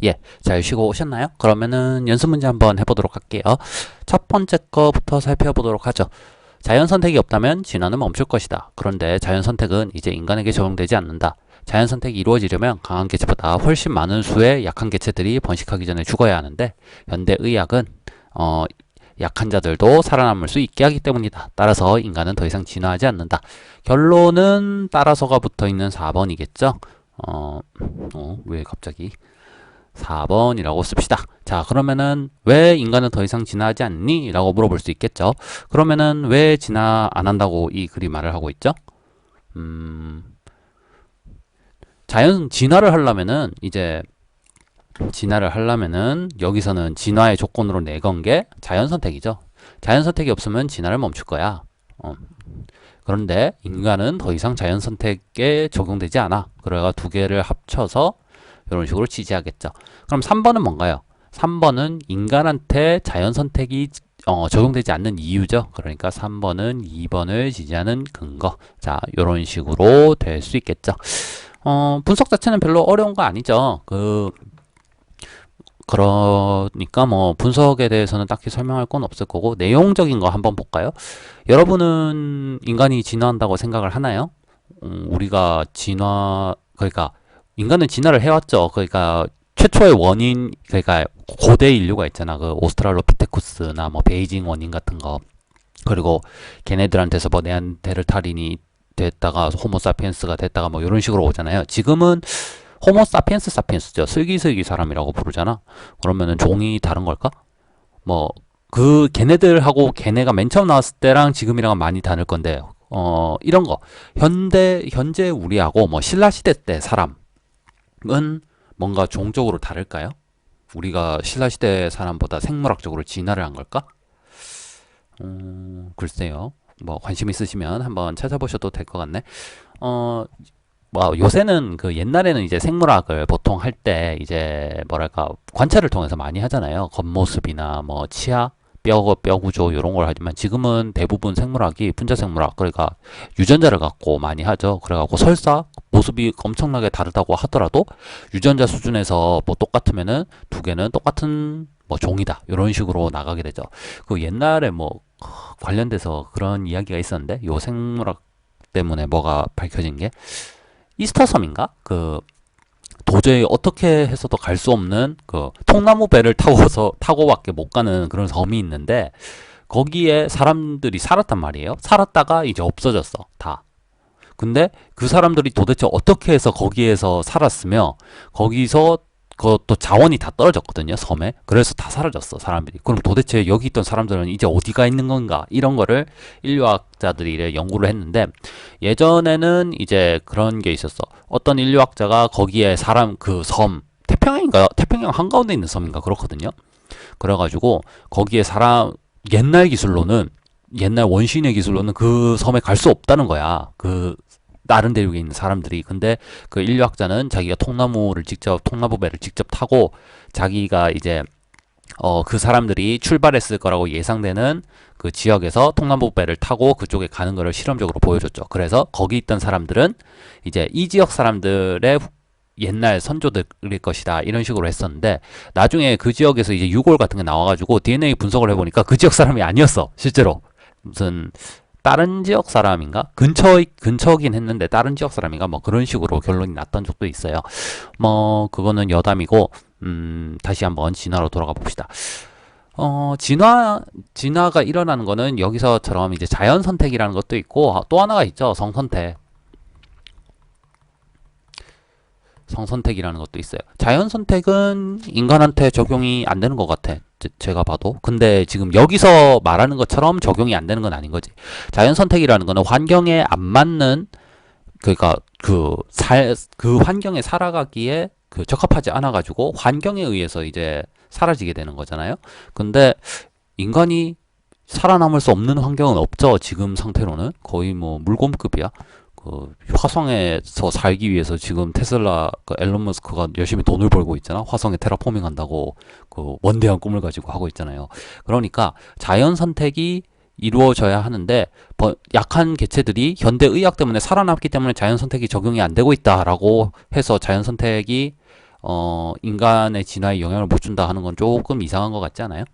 예, 잘 쉬고 오셨나요? 그러면은 연습 문제 한번 해보도록 할게요. 첫 번째 거부터 살펴보도록 하죠. 자연 선택이 없다면 진화는 멈출 것이다. 그런데 자연 선택은 이제 인간에게 적용되지 않는다. 자연 선택이 이루어지려면 강한 개체보다 훨씬 많은 수의 약한 개체들이 번식하기 전에 죽어야 하는데 현대 의학은 약한 자들도 살아남을 수 있게 하기 때문이다. 따라서 인간은 더 이상 진화하지 않는다. 결론은 따라서가 붙어 있는 4번이겠죠? 왜 갑자기 4번이라고 씁시다. 자, 그러면은 왜 인간은 더 이상 진화하지 않니? 라고 물어볼 수 있겠죠. 그러면은 왜 진화 안 한다고 이 글이 말을 하고 있죠? 자연 진화를 하려면은 이제 진화를 하려면은 여기서는 진화의 조건으로 내건 게 자연 선택이죠. 자연 선택이 없으면 진화를 멈출 거야. 그런데 인간은 더 이상 자연 선택에 적용되지 않아. 그래가 두 개를 합쳐서 이런 식으로 지지하겠죠. 그럼 3번은 뭔가요? 3번은 인간한테 자연 선택이 적용되지 않는 이유죠. 그러니까 3번은 2번을 지지하는 근거. 자, 이런 식으로 될 수 있겠죠. 분석 자체는 별로 어려운 거 아니죠. 그러니까 뭐 분석에 대해서는 딱히 설명할 건 없을 거고 내용적인 거 한번 볼까요? 여러분은 인간이 진화한다고 생각을 하나요? 우리가 그러니까 인간은 진화를 해왔죠. 그러니까 최초의 원인, 그러니까 고대 인류가 있잖아. 그 오스트랄로피테쿠스나 뭐 베이징 원인 같은 거. 그리고 걔네들한테서 뭐 네안데르탈인이 됐다가 호모사피엔스가 됐다가 뭐 이런 식으로 오잖아요. 지금은 호모사피엔스 사피엔스죠. 슬기슬기 사람이라고 부르잖아. 그러면은 종이 다른 걸까? 뭐 걔네들하고 걔네가 맨 처음 나왔을 때랑 지금이랑은 많이 다를 건데 이런 거 현재 우리하고 뭐 신라 시대 때 사람은 뭔가 종적으로 다를까요? 우리가 신라 시대 사람보다 생물학적으로 진화를 한 걸까? 글쎄요. 뭐 관심 있으시면 한번 찾아보셔도 될 것 같네. 뭐 요새는 그 옛날에는 이제 생물학을 보통 할 때 이제 뭐랄까 관찰을 통해서 많이 하잖아요. 겉모습이나 뭐 치아, 뼈 구조 이런 걸 하지만 지금은 대부분 생물학이 분자 생물학 그러니까 유전자를 갖고 많이 하죠. 그래갖고 설사 모습이 엄청나게 다르다고 하더라도 유전자 수준에서 뭐 똑같으면은 두 개는 똑같은 뭐 종이다 이런 식으로 나가게 되죠. 그 옛날에 뭐 관련돼서 그런 이야기가 있었는데 요 생물학 때문에 뭐가 밝혀진 게 이스터섬인가? 도저히 어떻게 해서도 갈 수 없는 그 통나무 배를 타고밖에 못 가는 그런 섬이 있는데 거기에 사람들이 살았단 말이에요. 살았다가 이제 없어졌어. 다. 근데 그 사람들이 도대체 어떻게 해서 거기에서 살았으며 거기서 그것도 자원이 다 떨어졌거든요. 섬에. 그래서 다 사라졌어. 사람들이. 그럼 도대체 여기 있던 사람들은 이제 어디가 있는 건가? 이런 거를 인류학자들이 연구를 했는데 예전에는 이제 그런 게 있었어. 어떤 인류학자가 거기에 태평양 한가운데 있는 섬인가 그렇거든요. 그래가지고 거기에 옛날 원시인의 기술로는 그 섬에 갈 수 없다는 거야. 다른 대륙에 있는 사람들이. 근데 그 인류학자는 자기가 통나무배를 직접 타고 자기가 이제 그 사람들이 출발했을 거라고 예상되는 그 지역에서 통나무배를 타고 그쪽에 가는 거를 실험적으로 보여줬죠. 그래서 거기 있던 사람들은 이제 이 지역 사람들의 옛날 선조들일 것이다 이런 식으로 했었는데 나중에 그 지역에서 이제 유골 같은 게 나와가지고 DNA 분석을 해보니까 그 지역 사람이 아니었어. 실제로 무슨 다른 지역 사람인가? 근처긴 했는데 다른 지역 사람인가? 뭐 그런 식으로 결론이 났던 적도 있어요. 뭐 그거는 여담이고 다시 한번 진화로 돌아가 봅시다. 진화가 일어나는 거는 여기서처럼 이제 자연 선택이라는 것도 있고 또 하나가 있죠. 성선택이라는 것도 있어요. 자연 선택은 인간한테 적용이 안 되는 것 같아. 제가 봐도. 근데 지금 여기서 말하는 것처럼 적용이 안 되는 건 아닌 거지. 자연 선택이라는 거는 환경에 안 맞는 그러니까 그 환경에 살아가기에 적합하지 않아 가지고 환경에 의해서 이제 사라지게 되는 거잖아요. 근데 인간이 살아남을 수 없는 환경은 없죠. 지금 상태로는 거의 뭐 물곰급이야. 화성에서 살기 위해서 지금 테슬라 앨런 머스크가 열심히 돈을 벌고 있잖아. 화성에 테라포밍 한다고 원대한 꿈을 가지고 하고 있잖아요. 그러니까 자연 선택이 이루어져야 하는데 약한 개체들이 현대 의학 때문에 살아남기 때문에 자연 선택이 적용이 안 되고 있다라고 해서 자연 선택이 인간의 진화에 영향을 못 준다 하는 건 조금 이상한 것 같지 않아요?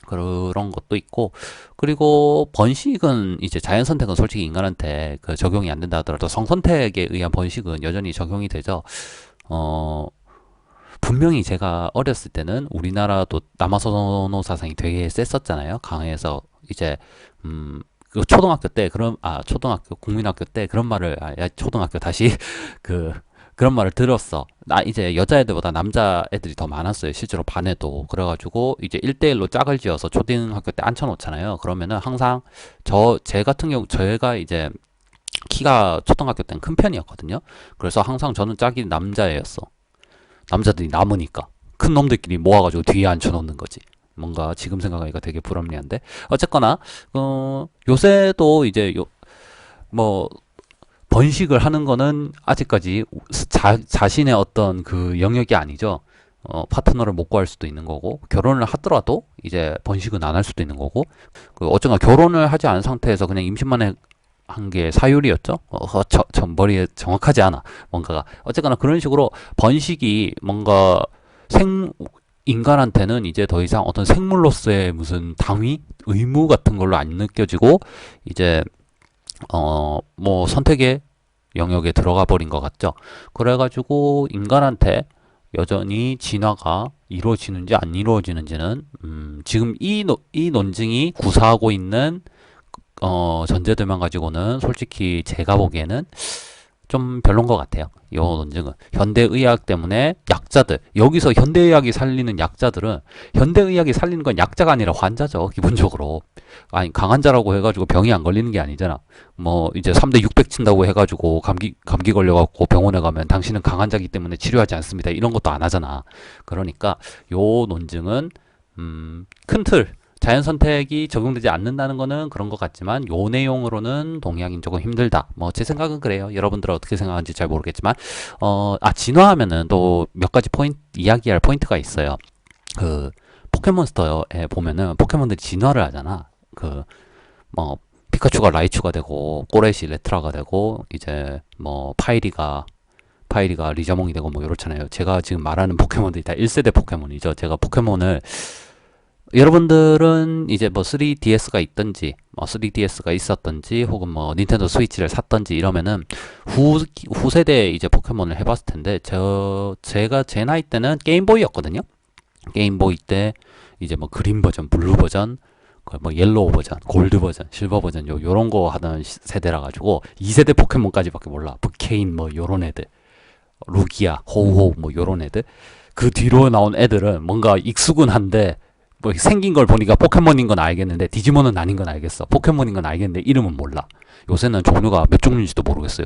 그런 것도 있고, 그리고 번식은 이제 자연 선택은 솔직히 인간한테 그 적용이 안 된다 하더라도 성선택에 의한 번식은 여전히 적용이 되죠. 어, 분명히 제가 어렸을 때는 우리나라도 남아선호 사상이 되게 셌었잖아요. 강해서 이제 그 초등학교 때 그런 초등학교 국민학교 때 그런 말을 야 초등학교 다시 그 그런 말을 들었어. 나 이제 여자애들보다 남자애들이 더 많았어요. 실제로 반에도. 그래가지고 이제 1대1로 짝을 지어서 초등학교 때 앉혀놓잖아요. 그러면은 항상 제 같은 경우 저희가 이제 키가 초등학교 때는 큰 편이었거든요. 그래서 항상 저는 짝이 남자애였어. 남자들이 남으니까 큰 놈들끼리 모아가지고 뒤에 앉혀놓는 거지. 뭔가 지금 생각하니까 되게 불합리한데 어쨌거나 요새도 이제 뭐 번식을 하는 거는 아직까지 자신의 어떤 그 영역이 아니죠. 파트너를 못 구할 수도 있는 거고 결혼을 하더라도 이제 번식은 안 할 수도 있는 거고 어쨌거나 결혼을 하지 않은 상태에서 그냥 임신만 한 게 사유리였죠. 머리에 정확하지 않아. 뭔가가 어쨌거나 그런 식으로 번식이 뭔가 인간한테는 이제 더 이상 어떤 생물로서의 무슨 당위, 의무 같은 걸로 안 느껴지고 이제 뭐 선택의 영역에 들어가 버린 것 같죠. 그래가지고 인간한테 여전히 진화가 이루어지는지 안 이루어지는지는 지금 이 논증이 구사하고 있는 전제들만 가지고는 솔직히 제가 보기에는 좀 별론 것 같아요. 이 논증은 현대의학 때문에 약자들 여기서 현대의학이 살리는 약자들은 현대의학이 살리는 건 약자가 아니라 환자죠. 기본적으로 아니 강환자라고 해가지고 병이 안 걸리는 게 아니잖아. 뭐 이제 3대 600 친다고 해가지고 감기 걸려갖고 병원에 가면 당신은 강환자기 때문에 치료하지 않습니다. 이런 것도 안 하잖아. 그러니까 요 논증은 큰 틀 자연 선택이 적용되지 않는다는 거는 그런 것 같지만 요 내용으로는 동의하기는 조금 힘들다. 뭐 제 생각은 그래요. 여러분들은 어떻게 생각하는지 잘 모르겠지만 진화하면은 또 몇 가지 이야기할 포인트가 있어요. 그 포켓몬스터에 보면은 포켓몬들이 진화를 하잖아. 그 뭐 피카츄가 라이츄가 되고 꼬레시 레트라가 되고 이제 뭐 파이리가 리자몽이 되고 뭐 이렇잖아요. 제가 지금 말하는 포켓몬들이 다 1세대 포켓몬이죠. 제가 포켓몬을 여러분들은 이제 뭐 3DS가 있든지 뭐 3DS가 있었든지 혹은 뭐 닌텐도 스위치를 샀든지 이러면은 후세대 이제 포켓몬을 해봤을 텐데 제가 제 나이 때는 게임보이였거든요. 게임보이 때 이제 뭐 그린 버전, 블루 버전, 뭐 옐로우 버전, 골드 버전, 실버 버전 요런 거 하던 세대라 가지고 2세대 포켓몬까지밖에 몰라. 브케인 뭐 요런 애들, 루기아, 호우호우 뭐 요런 애들. 그 뒤로 나온 애들은 뭔가 익숙은 한데 뭐 생긴 걸 보니까 포켓몬인 건 알겠는데 디지몬은 아닌 건 알겠어. 포켓몬인 건 알겠는데 이름은 몰라. 요새는 종류가 몇 종류인지도 모르겠어요.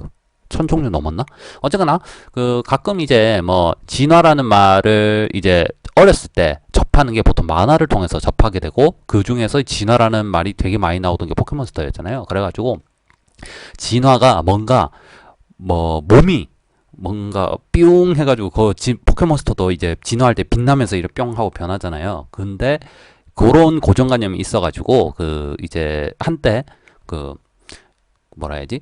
1000종류 넘었나? 어쨌거나 그 가끔 이제 뭐 진화라는 말을 이제 어렸을 때 접하는 게 보통 만화를 통해서 접하게 되고 그 중에서 진화라는 말이 되게 많이 나오던 게 포켓몬스터였잖아요. 그래가지고 진화가 뭔가 뭐 몸이 뭔가 뿅 해가지고 포켓몬스터도 이제 진화할 때 빛나면서 이렇게 뿅 하고 변하잖아요. 근데 그런 고정관념이 있어가지고 그 이제 한때 그 뭐라 해야지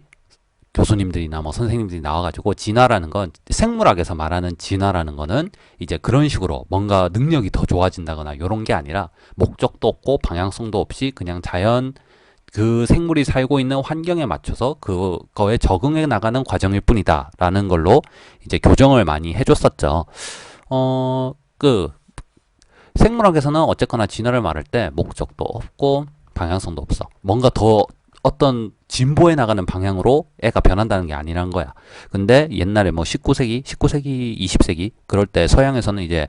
교수님들이나 뭐 선생님들이 나와가지고 진화라는 건 생물학에서 말하는 진화라는 거는 이제 그런 식으로 뭔가 능력이 더 좋아진다거나 이런 게 아니라 목적도 없고 방향성도 없이 그냥 자연 그 생물이 살고 있는 환경에 맞춰서 그거에 적응해 나가는 과정일 뿐이다 라는 걸로 이제 교정을 많이 해줬었죠. 그 생물학에서는 어쨌거나 진화를 말할 때 목적도 없고 방향성도 없어. 뭔가 더 어떤 진보해 나가는 방향으로 애가 변한다는 게 아니란 거야. 근데 옛날에 뭐 19세기, 20세기 그럴 때 서양에서는 이제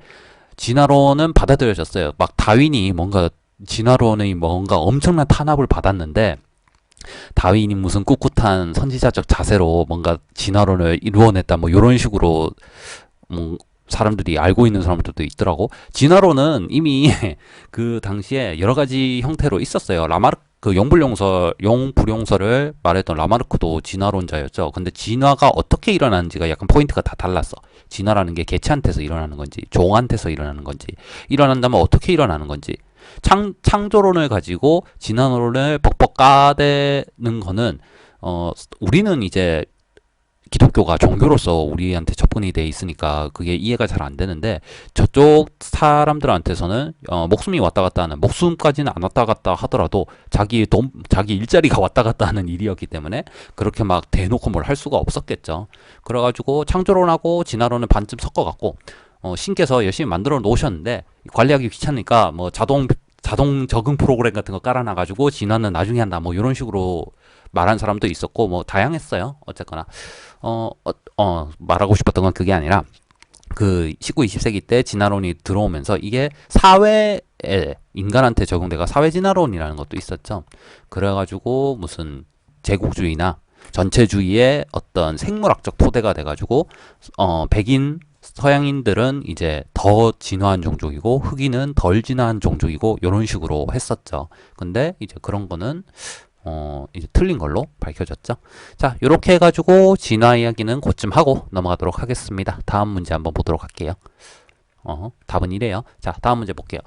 진화론은 받아들여졌어요. 막 다윈이 뭔가 진화론의 뭔가 엄청난 탄압을 받았는데 다윈이 무슨 꿋꿋한 선지자적 자세로 뭔가 진화론을 이루어냈다 뭐 이런 식으로 사람들이 알고 있는 사람들도 있더라고. 진화론은 이미 그 당시에 여러 가지 형태로 있었어요. 그 용불용설을 말했던 라마르크도 진화론자였죠. 근데 진화가 어떻게 일어나는지가 약간 포인트가 다 달랐어. 진화라는 게 개체한테서 일어나는 건지 종한테서 일어나는 건지 일어난다면 어떻게 일어나는 건지 창조론을 가지고 진화론을 벅벅 까대는 거는 우리는 이제 기독교가 종교로서 우리한테 접근이 돼 있으니까 그게 이해가 잘 안 되는데, 저쪽 사람들한테서는 목숨이 왔다 갔다 하는, 목숨까지는 안 왔다 갔다 하더라도 자기 돈, 자기 일자리가 왔다 갔다 하는 일이었기 때문에 그렇게 막 대놓고 뭘 할 수가 없었겠죠. 그래가지고 창조론하고 진화론은 반쯤 섞어갖고 신께서 열심히 만들어 놓으셨는데 관리하기 귀찮으니까 뭐 자동 적응 프로그램 같은 거 깔아놔가지고 진화는 나중에 한다 뭐 이런 식으로 말한 사람도 있었고 뭐 다양했어요. 어쨌거나 말하고 싶었던 건 그게 아니라 그 19, 20세기 때 진화론이 들어오면서 이게 사회에 인간한테 적용돼가 사회진화론이라는 것도 있었죠. 그래가지고 무슨 제국주의나 전체주의의 어떤 생물학적 토대가 돼가지고 백인 서양인들은 이제 더 진화한 종족이고 흑인은 덜 진화한 종족이고 이런 식으로 했었죠. 근데 이제 그런 거는 이제 틀린 걸로 밝혀졌죠. 자, 요렇게 해가지고 진화 이야기는 그쯤 하고 넘어가도록 하겠습니다. 다음 문제 한번 보도록 할게요. 답은 이래요. 자, 다음 문제 볼게요.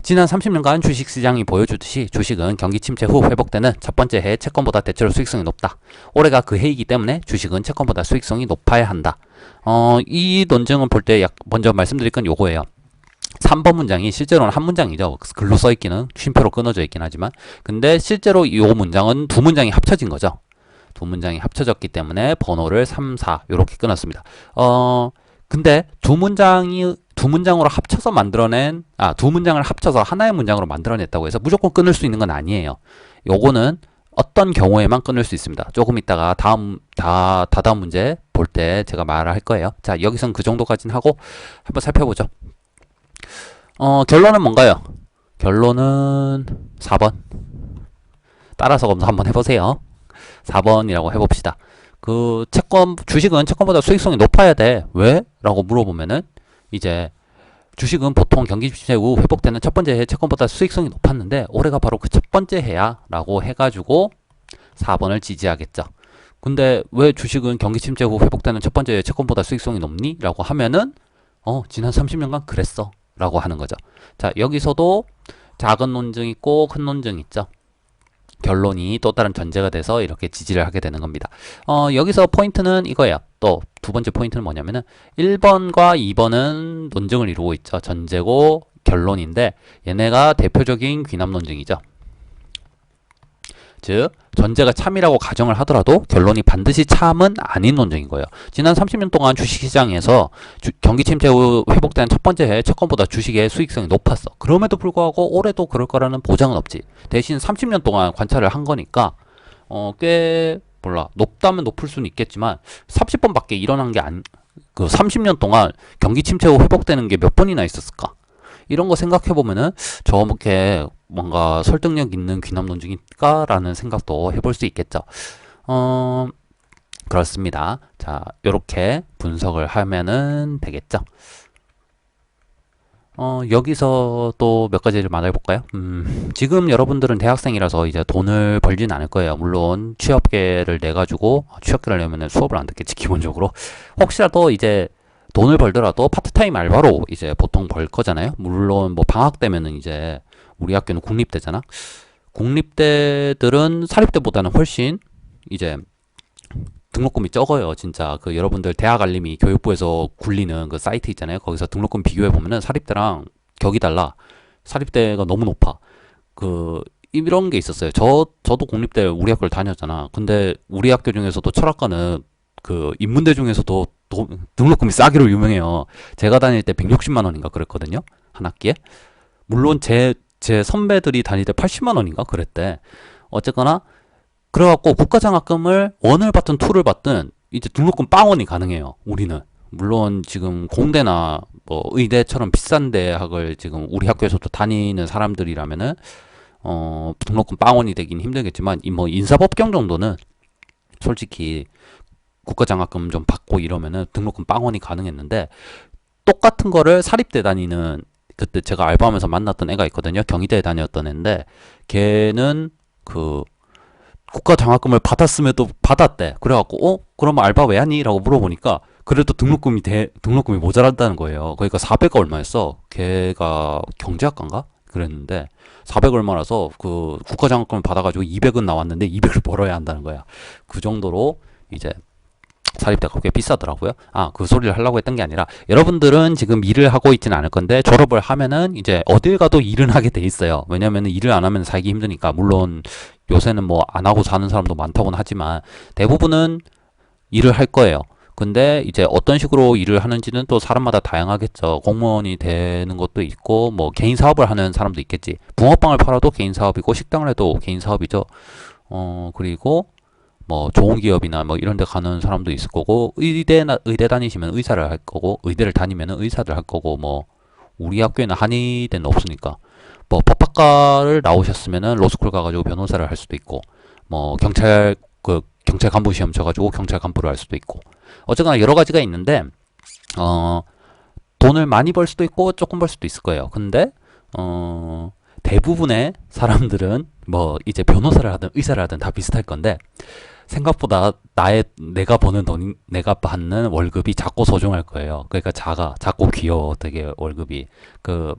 지난 30년간 주식시장이 보여주듯이 주식은 경기 침체 후 회복되는 첫 번째 해 채권보다 대체로 수익성이 높다. 올해가 그 해이기 때문에 주식은 채권보다 수익성이 높아야 한다. 이 논증은 볼 때 먼저 말씀드릴 건 요거예요. 3번 문장이 실제로는 한 문장이죠. 글로 써있기는 쉼표로 끊어져 있긴 하지만, 근데 실제로 이 문장은 두 문장이 합쳐진 거죠. 두 문장이 합쳐졌기 때문에 번호를 3, 4 이렇게 끊었습니다. 근데 두 문장으로 합쳐서 두 문장을 합쳐서 하나의 문장으로 만들어냈다고 해서 무조건 끊을 수 있는 건 아니에요. 요거는 어떤 경우에만 끊을 수 있습니다. 조금 있다가 다다음 문제 볼 때 제가 말할 거예요. 자, 여기선 그 정도까지는 하고 한번 살펴보죠. 결론은 뭔가요? 결론은 4번. 따라서 검사 한번 해보세요. 4번이라고 해봅시다. 주식은 채권보다 수익성이 높아야 돼. 왜? 라고 물어보면은, 이제, 주식은 보통 경기 침체 후 회복되는 첫 번째 해 채권보다 수익성이 높았는데, 올해가 바로 그 첫 번째 해야. 라고 해가지고, 4번을 지지하겠죠. 근데 왜 주식은 경기 침체 후 회복되는 첫 번째 해 채권보다 수익성이 높니? 라고 하면은, 지난 30년간 그랬어. 라고 하는 거죠. 자, 여기서도 작은 논증 있고 큰 논증 있죠. 결론이 또 다른 전제가 돼서 이렇게 지지를 하게 되는 겁니다. 여기서 포인트는 이거예요. 또 두 번째 포인트는 뭐냐면은 1번과 2번은 논증을 이루고 있죠. 전제고 결론인데 얘네가 대표적인 귀납 논증이죠. 즉 전제가 참이라고 가정을 하더라도 결론이 반드시 참은 아닌 논증인 거예요. 지난 30년 동안 주식시장에서 경기 침체 후 회복된 첫 번째 해 채권보다 주식의 수익성이 높았어. 그럼에도 불구하고 올해도 그럴 거라는 보장은 없지. 대신 30년 동안 관찰을 한 거니까 꽤 높다면 높을 수는 있겠지만 30번밖에 일어난 게 그 30년 동안 경기 침체 후 회복되는 게 몇 번이나 있었을까? 이런 거 생각해 보면은 저렇게 뭔가 설득력 있는 귀납 논증일까라는 생각도 해볼 수 있겠죠. 그렇습니다. 자, 요렇게 분석을 하면은 되겠죠. 여기서 또 몇 가지를 말해 볼까요? 지금 여러분들은 대학생이라서 이제 돈을 벌진 않을 거예요. 물론 취업계를 내가지고 취업계를 내면은 수업을 안 듣겠지 기본적으로. 혹시라도 이제 돈을 벌더라도 파트타임 알바로 이제 보통 벌 거잖아요. 물론 뭐 방학 때면은 이제 우리 학교는 국립대잖아. 국립대들은 사립대보다는 훨씬 이제 등록금이 적어요. 진짜 그 여러분들 대학 알림이 교육부에서 굴리는 그 사이트 있잖아요. 거기서 등록금 비교해 보면은 사립대랑 격이 달라. 사립대가 너무 높아. 이런 게 있었어요. 저도 국립대 우리 학교를 다녔잖아. 근데 우리 학교 중에서도 철학과는 인문대 중에서도 등록금이 싸기로 유명해요. 제가 다닐 때 160만 원인가 그랬거든요. 한 학기에. 물론 제 선배들이 다닐 때 80만 원인가 그랬대. 어쨌거나 그래갖고 국가장학금을 1을 받든 2를 받든 이제 등록금 빵원이 가능해요. 우리는. 물론 지금 공대나 뭐 의대처럼 비싼 대학을 지금 우리 학교에서도 다니는 사람들이라면은 등록금 빵원이 되긴 힘들겠지만 뭐 인사법경 정도는 솔직히 국가장학금 좀 받고 이러면은 등록금 빵원이 가능했는데, 똑같은 거를 사립대 다니는 그때 제가 알바하면서 만났던 애가 있거든요. 경희대에 다녔던 애인데 걔는 국가장학금을 받았음에도 받았대. 그래갖고 그럼 알바 왜 하니? 라고 물어보니까 그래도 등록금이 모자란다는 거예요. 그러니까 400 얼마였어. 걔가 경제학과인가? 그랬는데 400 얼마라서 국가장학금을 받아가지고 200은 나왔는데 200을 벌어야 한다는 거야. 그 정도로 이제 사립대가 꽤 비싸더라고요. 아, 그 소리를 하려고 했던 게 아니라 여러분들은 지금 일을 하고 있지는 않을 건데 졸업을 하면은 이제 어딜 가도 일은 하게 돼 있어요. 왜냐면은 일을 안 하면 살기 힘드니까. 물론 요새는 뭐 안 하고 사는 사람도 많다고는 하지만 대부분은 일을 할 거예요. 근데 이제 어떤 식으로 일을 하는지는 또 사람마다 다양하겠죠. 공무원이 되는 것도 있고 뭐 개인 사업을 하는 사람도 있겠지. 붕어빵을 팔아도 개인 사업이고 식당을 해도 개인 사업이죠. 그리고 뭐 좋은 기업이나 뭐 이런 데 가는 사람도 있을 거고 의대 다니시면 의사를 할 거고 의대를 다니면 의사를 할 거고 뭐 우리 학교에는 한의대는 없으니까 뭐 법학과를 나오셨으면은 로스쿨 가가지고 변호사를 할 수도 있고 뭐 경찰 간부 시험 쳐가지고 경찰 간부를 할 수도 있고 어쨌거나 여러 가지가 있는데 어 돈을 많이 벌 수도 있고 조금 벌 수도 있을 거예요. 근데 대부분의 사람들은 뭐 이제 변호사를 하든 의사를 하든 다 비슷할 건데 생각보다 내가 버는 돈, 내가 받는 월급이 작고 소중할 거예요. 그러니까 작고 귀여워, 되게 월급이.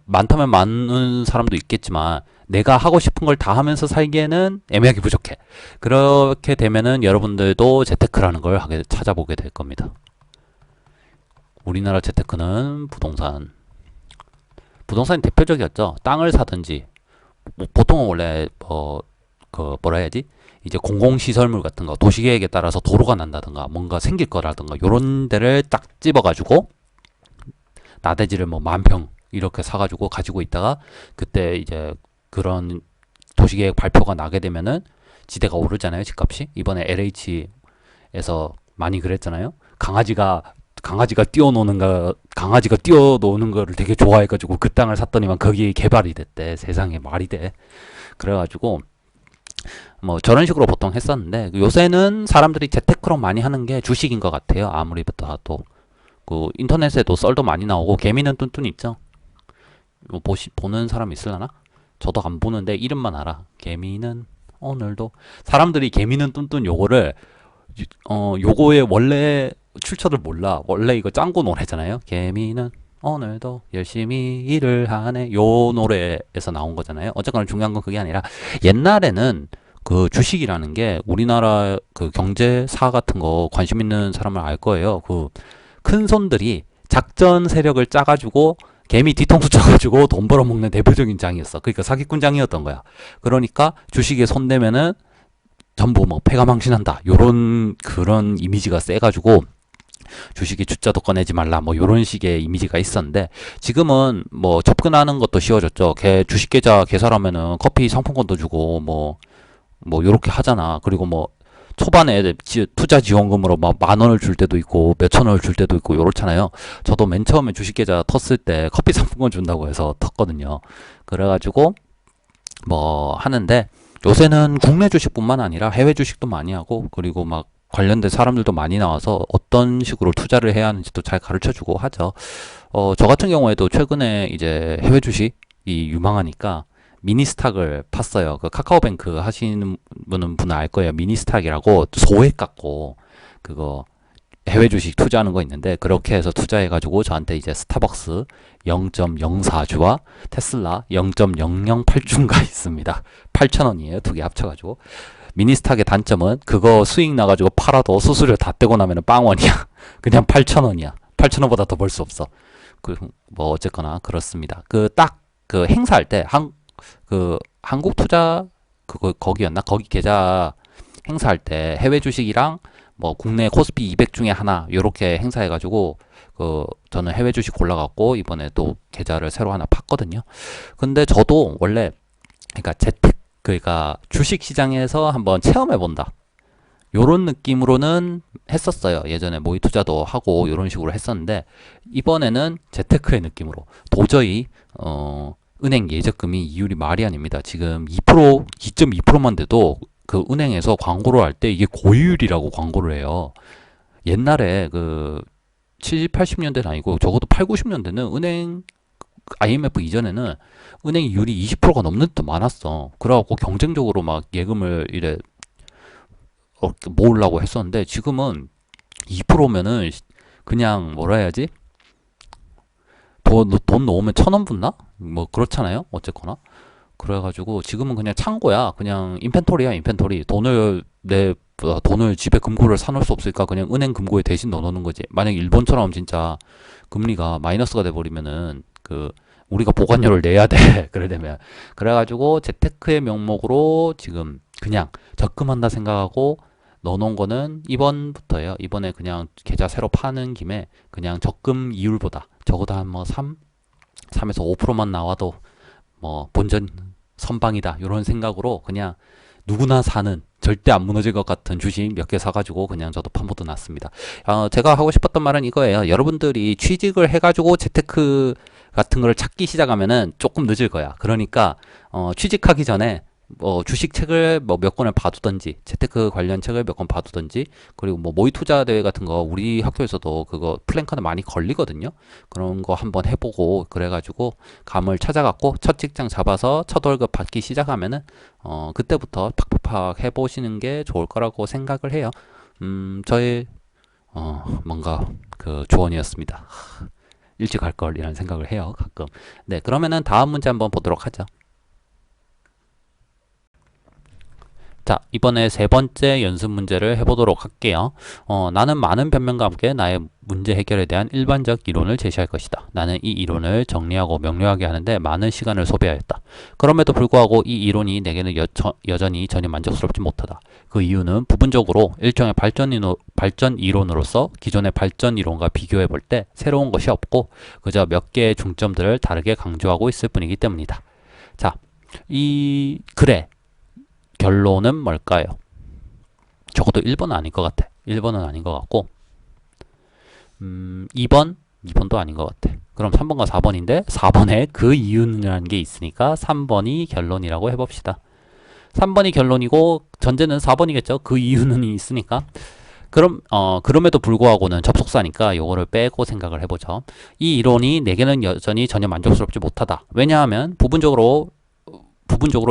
많다면 많은 사람도 있겠지만, 내가 하고 싶은 걸 다 하면서 살기에는 애매하게 부족해. 그렇게 되면은 여러분들도 재테크라는 걸 찾아보게 될 겁니다. 우리나라 재테크는 부동산이 대표적이었죠. 땅을 사든지, 보통은 원래, 뭐라 해야지? 이제 공공시설물 같은 거, 도시계획에 따라서 도로가 난다든가, 뭔가 생길 거라든가, 요런 데를 딱 집어가지고, 나대지를 뭐 10,000평, 이렇게 사가지고 가지고 있다가, 그때 이제 그런 도시계획 발표가 나게 되면은, 지대가 오르잖아요, 집값이. 이번에 LH에서 많이 그랬잖아요. 강아지가 뛰어노는 거를 되게 좋아해가지고 그 땅을 샀더니만 거기 개발이 됐대. 세상에 말이 돼. 그래가지고, 뭐 저런 식으로 보통 했었는데 요새는 사람들이 재테크로 많이 하는 게 주식인 것 같아요. 아무리 봐도 그 인터넷에도 썰도 많이 나오고 개미는 뚠뚠 있죠. 뭐 보는 사람 있으려나? 저도 안 보는데 이름만 알아. 개미는 오늘도 사람들이 개미는 뚠뚠 요거의 원래 출처를 몰라. 원래 이거 짱구 노래잖아요. 개미는 오늘도 열심히 일을 하네. 요 노래에서 나온 거잖아요. 어쨌거나 중요한 건 그게 아니라 옛날에는 그 주식이라는 게 우리나라 그 경제사 같은 거 관심 있는 사람을 알 거예요. 그 큰 손들이 작전 세력을 짜가지고 개미 뒤통수 쳐가지고 돈 벌어먹는 대표적인 장이었어. 그러니까 사기꾼 장이었던 거야. 그러니까 주식에 손대면은 전부 뭐 패가 망신한다. 요런 그런 이미지가 세가지고 주식이 주자도 꺼내지 말라 뭐 요런 식의 이미지가 있었는데 지금은 뭐 접근하는 것도 쉬워졌죠. 주식 계좌 개설하면은 커피 상품권도 주고 뭐 요렇게 하잖아. 그리고 뭐 초반에 투자 지원금으로 막 10,000원을 줄 때도 있고 몇천 원을 줄 때도 있고 요렇잖아요. 저도 맨 처음에 주식 계좌 텄을 때 커피 상품권 준다고 해서 텄거든요. 그래가지고 뭐 하는데 요새는 국내 주식뿐만 아니라 해외 주식도 많이 하고 그리고 막 관련된 사람들도 많이 나와서 어떤 식으로 투자를 해야 하는지도 잘 가르쳐주고 하죠. 저 같은 경우에도 최근에 이제 해외 주식이 유망하니까 미니스탁을 팠어요. 그 카카오뱅크 하시는 분은 알 거예요. 미니스탁이라고 소액 갖고 그거 해외 주식 투자하는 거 있는데 그렇게 해서 투자해가지고 저한테 이제 스타벅스 0.04주와 테슬라 0.008주가 있습니다. 8,000원이에요. 두 개 합쳐가지고. 미니스탁의 단점은 그거 수익 나가지고 팔아도 수수료 다 떼고 나면 빵원이야. 그냥 8,000원이야. 8,000원보다 더 벌 수 없어. 뭐 어쨌거나 그렇습니다. 그 행사할 때 한국 투자 거기였나? 거기 계좌 행사할 때 해외 주식이랑 뭐 국내 코스피 200 중에 하나 요렇게 행사해가지고 저는 해외 주식 골라갖고 이번에 또 계좌를 새로 하나 팠거든요. 근데 저도 원래 그러니까 주식 시장에서 한번 체험해본다. 요런 느낌으로는 했었어요. 예전에 모의 투자도 하고 요런 식으로 했었는데 이번에는 재테크의 느낌으로 도저히 은행 예적금이 이율이 말이 아닙니다. 지금 2%, 2.2%만 돼도 그 은행에서 광고를 할 때 이게 고이율이라고 광고를 해요. 옛날에 그 70, 80년대는 아니고 적어도 8, 90년대는 은행 IMF 이전에는 은행 이율이 20%가 넘는 데도 많았어. 그래갖고 경쟁적으로 막 예금을 이래 모으려고 했었는데 지금은 2%면은 그냥 뭐라 해야지? 돈 넣으면 1,000원 붙나? 뭐 그렇잖아요. 어쨌거나 그래가지고 지금은 그냥 창고야. 그냥 인벤토리야, 인벤토리. 돈을 집에 금고를 사놓을 수 없으니까 그냥 은행 금고에 대신 넣어놓는 거지. 만약 일본처럼 진짜 금리가 마이너스가 돼버리면은 우리가 보관료를 내야 돼. 그래 되면. 그래가지고 재테크의 명목으로 지금 그냥 적금한다 생각하고 넣어놓은 거는 이번부터예요. 이번에 그냥 계좌 새로 파는 김에 그냥 적금 이율보다 적어도 한 뭐 3에서 5%만 나와도 뭐 본전 선방이다 이런 생각으로 그냥 누구나 사는 절대 안 무너질 것 같은 주식 몇 개 사가지고 그냥 저도 판보도 났습니다. 제가 하고 싶었던 말은 이거예요. 여러분들이 취직을 해가지고 재테크 같은 걸 찾기 시작하면은 조금 늦을 거야. 그러니까 취직하기 전에 뭐 주식 책을 뭐 몇 권을 봐두던지 재테크 관련 책을 몇 권 봐두던지 그리고 뭐 모의 투자 대회 같은 거 우리 학교에서도 그거 플랜카드 많이 걸리거든요. 그런 거 한번 해보고 그래가지고 감을 찾아갖고 첫 직장 잡아서 첫 월급 받기 시작하면은 그때부터 팍팍팍 해보시는 게 좋을 거라고 생각을 해요. 저의 뭔가 조언이었습니다. 일찍 할 걸 이런 생각을 해요 가끔. 네, 그러면은 다음 문제 한번 보도록 하죠. 자, 이번에 세 번째 연습 문제를 해보도록 할게요. 나는 많은 변명과 함께 나의 문제 해결에 대한 일반적 이론을 제시할 것이다. 나는 이 이론을 정리하고 명료하게 하는데 많은 시간을 소비하였다. 그럼에도 불구하고 이 이론이 내게는 여전히 전혀 만족스럽지 못하다. 그 이유는 부분적으로 일종의 발전 이론으로서 기존의 발전 이론과 비교해 볼 때 새로운 것이 없고 그저 몇 개의 중점들을 다르게 강조하고 있을 뿐이기 때문이다. 자, 그래. 결론은 뭘까요? 적어도 1번은 아닐 것 같아. 1번은 아닌 것 같고 2번도 아닌 것 같아. 그럼 3번과 4번인데 4번에 그 이유는이라는 게 있으니까 3번이 결론이라고 해봅시다. 3번이 결론이고 전제는 4번이겠죠. 그 이유는 있으니까. 그럼에도 불구하고는 접속사니까 요거를 빼고 생각을 해보죠. 이 이론이 내게는 여전히 전혀 만족스럽지 못하다. 왜냐하면 부분적으로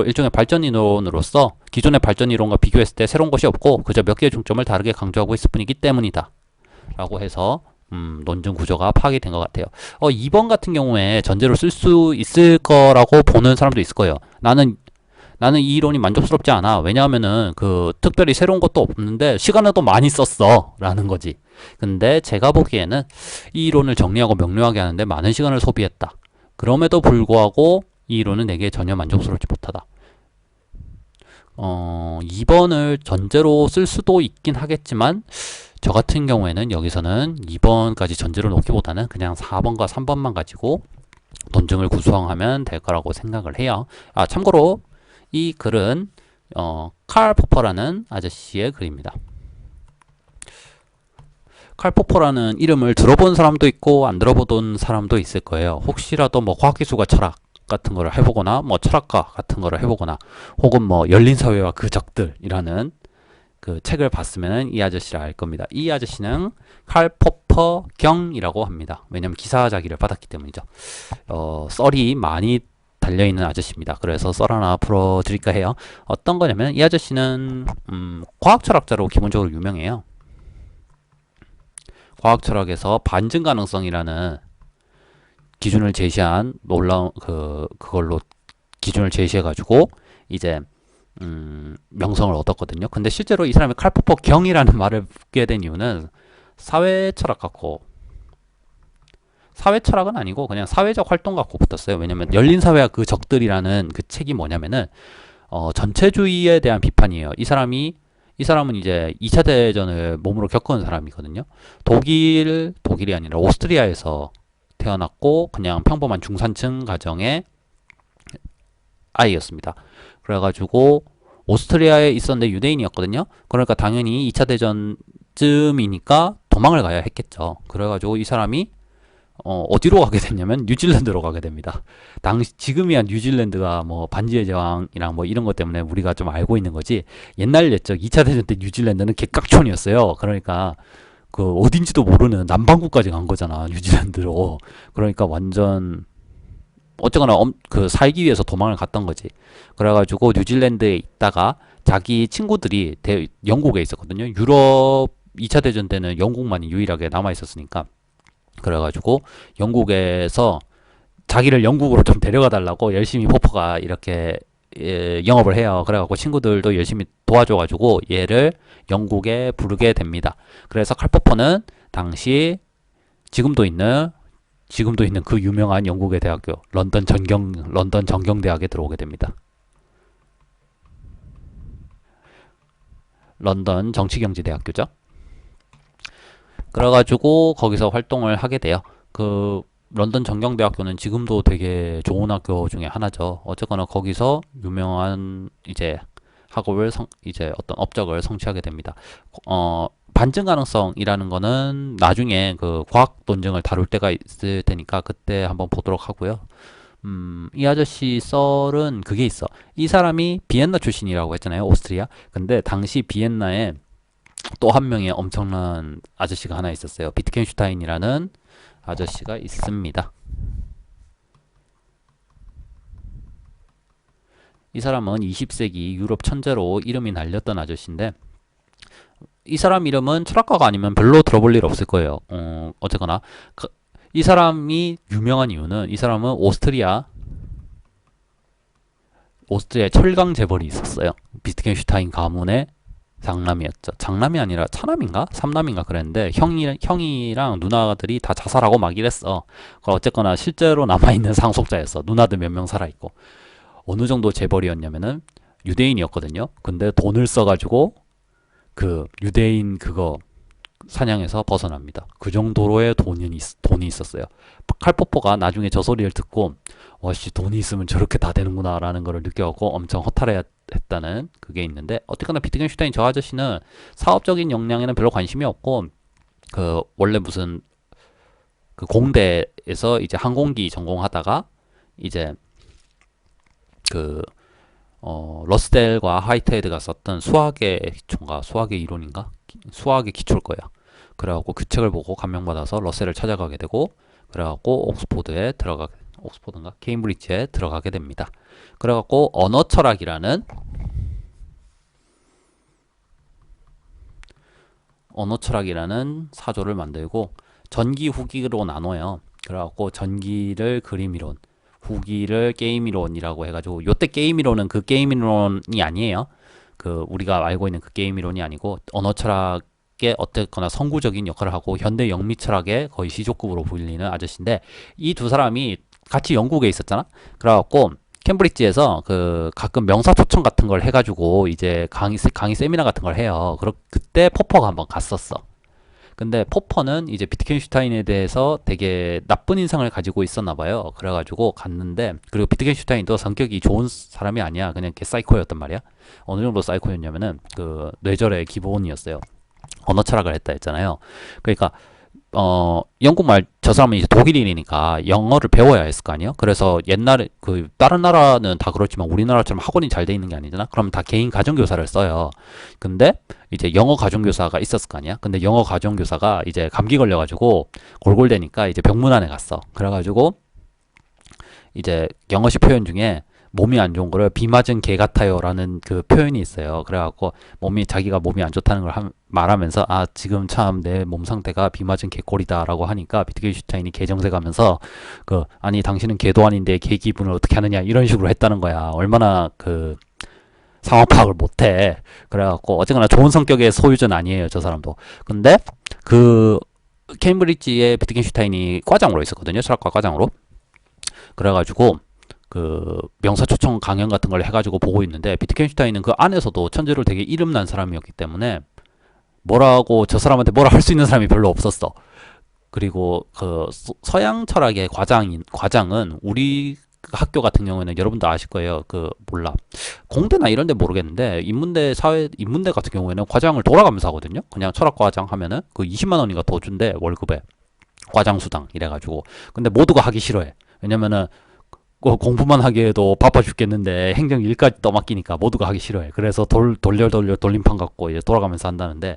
일종의 발전 이론으로서 기존의 발전 이론과 비교했을 때 새로운 것이 없고 그저 몇 개의 중점을 다르게 강조하고 있을 뿐이기 때문이다 라고 해서 논증 구조가 파악이 된 것 같아요. 2번 같은 경우에 전제로 쓸 수 있을 거라고 보는 사람도 있을 거예요. 나는 이 이론이 만족스럽지 않아. 왜냐하면은 특별히 새로운 것도 없는데 시간을 또 많이 썼어 라는 거지. 근데 제가 보기에는 이 이론을 정리하고 명료하게 하는데 많은 시간을 소비했다. 그럼에도 불구하고 이 이론은 내게 전혀 만족스럽지 못하다. 2번을 전제로 쓸 수도 있긴 하겠지만 저 같은 경우에는 여기서는 2번까지 전제로 놓기보다는 그냥 4번과 3번만 가지고 논증을 구성하면 될 거라고 생각을 해요. 참고로 이 글은 칼 포퍼라는 아저씨의 글입니다. 칼 포퍼라는 이름을 들어본 사람도 있고 안 들어보던 사람도 있을 거예요. 혹시라도 뭐 과학기술과 철학 같은 거를 해보거나 뭐 철학과 같은 거를 해보거나 혹은 뭐 열린사회와 그 적들이라는 그 책을 봤으면 이 아저씨를 알 겁니다. 이 아저씨는 칼 포퍼 경이라고 합니다. 왜냐면 기사자기를 받았기 때문이죠. 썰이 많이 달려있는 아저씨입니다. 그래서 썰 하나 풀어드릴까 해요. 어떤 거냐면 이 아저씨는 과학철학자로 기본적으로 유명해요. 과학철학에서 반증 가능성이라는 기준을 제시한 놀라운 그걸로 기준을 제시해가지고 이제 명성을 얻었거든요. 근데 실제로 이 사람이 칼포퍼 경이라는 말을 붙게 된 이유는 사회철학 갖고 사회철학은 아니고 그냥 사회적 활동 갖고 붙었어요. 왜냐면 열린사회와 그 적들이라는 그 책이 뭐냐면은 전체주의에 대한 비판이에요. 이 사람은 이제 2차 대전을 몸으로 겪은 사람이거든요. 독일이 아니라 오스트리아에서 태어났고 그냥 평범한 중산층 가정의 아이였습니다. 그래가지고 오스트리아에 있었는데 유대인이었거든요. 그러니까 당연히 2차 대전쯤이니까 도망을 가야 했겠죠. 그래가지고 이 사람이 어디로 가게 됐냐면 뉴질랜드로 가게 됩니다. 지금이야 뉴질랜드가 뭐 반지의 제왕이랑 뭐 이런 것 때문에 우리가 좀 알고 있는 거지 옛날 옛적 2차 대전 때 뉴질랜드는 개깍촌이었어요. 그러니까 어딘지도 모르는 남반구까지 간 거잖아 뉴질랜드로. 그러니까 완전 어쩌거나 살기 위해서 도망을 갔던 거지. 그래가지고 뉴질랜드에 있다가 자기 친구들이 영국에 있었거든요. 유럽 2차 대전 때는 영국만이 유일하게 남아 있었으니까. 그래가지고 영국에서 자기를 영국으로 좀 데려가 달라고 열심히 포퍼가 이렇게 영업을 해요. 그래갖고 친구들도 열심히 도와줘가지고 얘를 영국에 부르게 됩니다. 그래서 칼포퍼는 당시 지금도 있는 그 유명한 영국의 대학교 런던 정경대학에 들어오게 됩니다. 런던 정치경제대학교죠. 그래가지고 거기서 활동을 하게 돼요. 그 런던 정경대학교는 지금도 되게 좋은 학교 중에 하나죠. 어쨌거나 거기서 유명한 이제 이제 어떤 업적을 성취하게 됩니다. 반증 가능성이라는 거는 나중에 그 과학 논증을 다룰 때가 있을 테니까 그때 한번 보도록 하고요. 이 아저씨 썰은 그게 있어. 이 사람이 비엔나 출신이라고 했잖아요. 오스트리아. 근데 당시 비엔나에 또 한 명의 엄청난 아저씨가 하나 있었어요. 비트겐슈타인이라는 아저씨가 있습니다. 이 사람은 20세기 유럽 천재로 이름이 날렸던 아저씨인데 이 사람 이름은 철학가가 아니면 별로 들어볼 일 없을 거예요. 어쨌거나 이 사람이 유명한 이유는 이 사람은 오스트리아 철강 재벌이 있었어요. 비트겐슈타인 가문의 장남이었죠. 장남이 아니라 차남인가? 삼남인가 그랬는데 형이랑 누나들이 다 자살하고 막 이랬어. 어쨌거나 실제로 남아있는 상속자였어. 누나들 몇 명 살아있고. 어느 정도 재벌이었냐면은 유대인이었거든요. 근데 돈을 써가지고 그 유대인 그거 사냥에서 벗어납니다. 그 정도로의 돈이 있었어요. 칼포퍼가 나중에 저 소리를 듣고 와씨 돈이 있으면 저렇게 다 되는구나 라는 거를 느껴갖고 엄청 허탈했다는 그게 있는데 어쨌거나 비트겐슈타인 저 아저씨는 사업적인 역량에는 별로 관심이 없고 그 원래 무슨 그 공대에서 이제 항공기 전공하다가 이제 그 러스델과 화이트헤드가 썼던 수학의 기초인가 수학의 이론인가 수학의 기초일 거야. 그래갖고 그 책을 보고 감명받아서 러셀을 찾아가게 되고 그래갖고 옥스포드인가 케임브리지에 들어가게 됩니다. 그래갖고 언어 철학이라는 사조를 만들고 전기 후기로 나눠요. 그래갖고 전기를 그림 이론 후기를 게임 이론이라고 해가지고 요때 게임 이론은 그 게임 이론이 아니에요. 그 우리가 알고 있는 그 게임 이론이 아니고 언어 철학의 어쨌거나 선구적인 역할을 하고 현대 영미 철학의 거의 시조급으로 불리는 아저씨인데 이 두 사람이 같이 영국에 있었잖아. 그래갖고 캠브리지에서 그 가끔 명사 초청 같은 걸 해가지고 이제 강의 세미나 같은 걸 해요. 그때 포퍼가 한번 갔었어. 근데 포퍼는 이제 비트겐슈타인에 대해서 되게 나쁜 인상을 가지고 있었나 봐요. 그래가지고 갔는데 그리고 비트겐슈타인도 성격이 좋은 사람이 아니야. 그냥 개 사이코였단 말이야. 어느 정도 사이코였냐면은 그 뇌절의 기본이었어요. 언어 철학을 했다 했잖아요. 그러니까 영국말 저 사람은 이제 독일인이니까 영어를 배워야 했을 거 아니에요. 그래서 옛날에 그 다른 나라는 다 그렇지만 우리나라처럼 학원이 잘 돼 있는 게 아니잖아. 그럼 다 개인 가정교사를 써요. 근데 이제 영어 가정교사가 있었을 거 아니야. 근데 영어 가정교사가 이제 감기 걸려가지고 골골대니까 이제 병문안에 갔어. 그래가지고 이제 영어식 표현 중에 몸이 안 좋은 거를 비 맞은 개 같아요라는 그 표현이 있어요. 그래갖고 자기가 몸이 안 좋다는 걸 말하면서 아 지금 참 내 몸 상태가 비 맞은 개꼴이다라고 하니까 비트겐슈타인이 개정색하면서 아니 당신은 개도 아닌데 개 기분을 어떻게 하느냐 이런 식으로 했다는 거야. 얼마나 그 상황 파악을 못해. 그래갖고 어쨌거나 좋은 성격의 소유자는 아니에요 저 사람도. 근데 그 케임브리지에 비트겐슈타인이 과장으로 있었거든요. 철학과 과장으로. 그래가지고 그 명사 초청 강연 같은 걸 해가지고 보고 있는데 비트겐슈타인은 그 안에서도 천재로 되게 이름난 사람이었기 때문에 저 사람한테 뭐라 할 수 있는 사람이 별로 없었어. 그리고 그 서양 철학의 과장은 우리 학교 같은 경우에는 여러분도 아실 거예요. 공대나 이런 데 모르겠는데 인문대 같은 경우에는 과장을 돌아가면서 하거든요. 그냥 철학 과장 하면은 그 20만 원인가 더 준대 월급에 과장 수당 이래가지고. 근데 모두가 하기 싫어해. 왜냐면은 공부만 하기에도 바빠 죽겠는데 행정 일까지 떠맡기니까 모두가 하기 싫어해. 그래서 돌림판 갖고 이제 돌아가면서 한다는데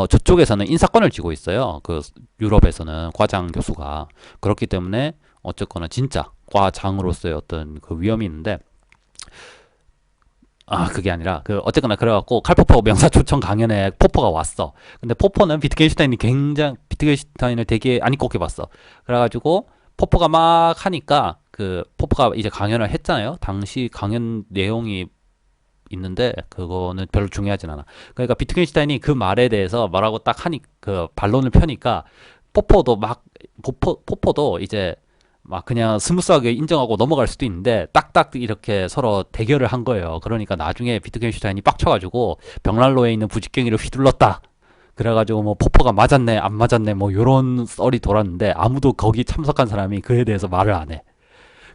저쪽에서는 인사권을 쥐고 있어요. 그 유럽에서는 과장 교수가. 그렇기 때문에 어쨌거나 진짜 과장으로서의 어떤 그 위험이 있는데 그게 아니라 어쨌거나 그래갖고 칼포퍼 명사 초청 강연에 포퍼가 왔어. 근데 포퍼는 비트겐슈타인을 되게 안 입고 봤어. 그래가지고 포포가 막 하니까 그 포포가 이제 강연을 했잖아요. 당시 강연 내용이 있는데 그거는 별로 중요하진 않아. 그러니까 비트겐슈타인이 그 말에 대해서 말하고 딱 하니 그 반론을 펴니까 포포도 막 포포도 이제 막 그냥 스무스하게 인정하고 넘어갈 수도 있는데 딱딱 이렇게 서로 대결을 한 거예요. 그러니까 나중에 비트겐슈타인이 빡쳐가지고 벽난로에 있는 부직갱이를 휘둘렀다. 그래가지고 뭐 포포가 맞았네 안 맞았네 뭐 요런 썰이 돌았는데 아무도 거기 참석한 사람이 그에 대해서 말을 안 해.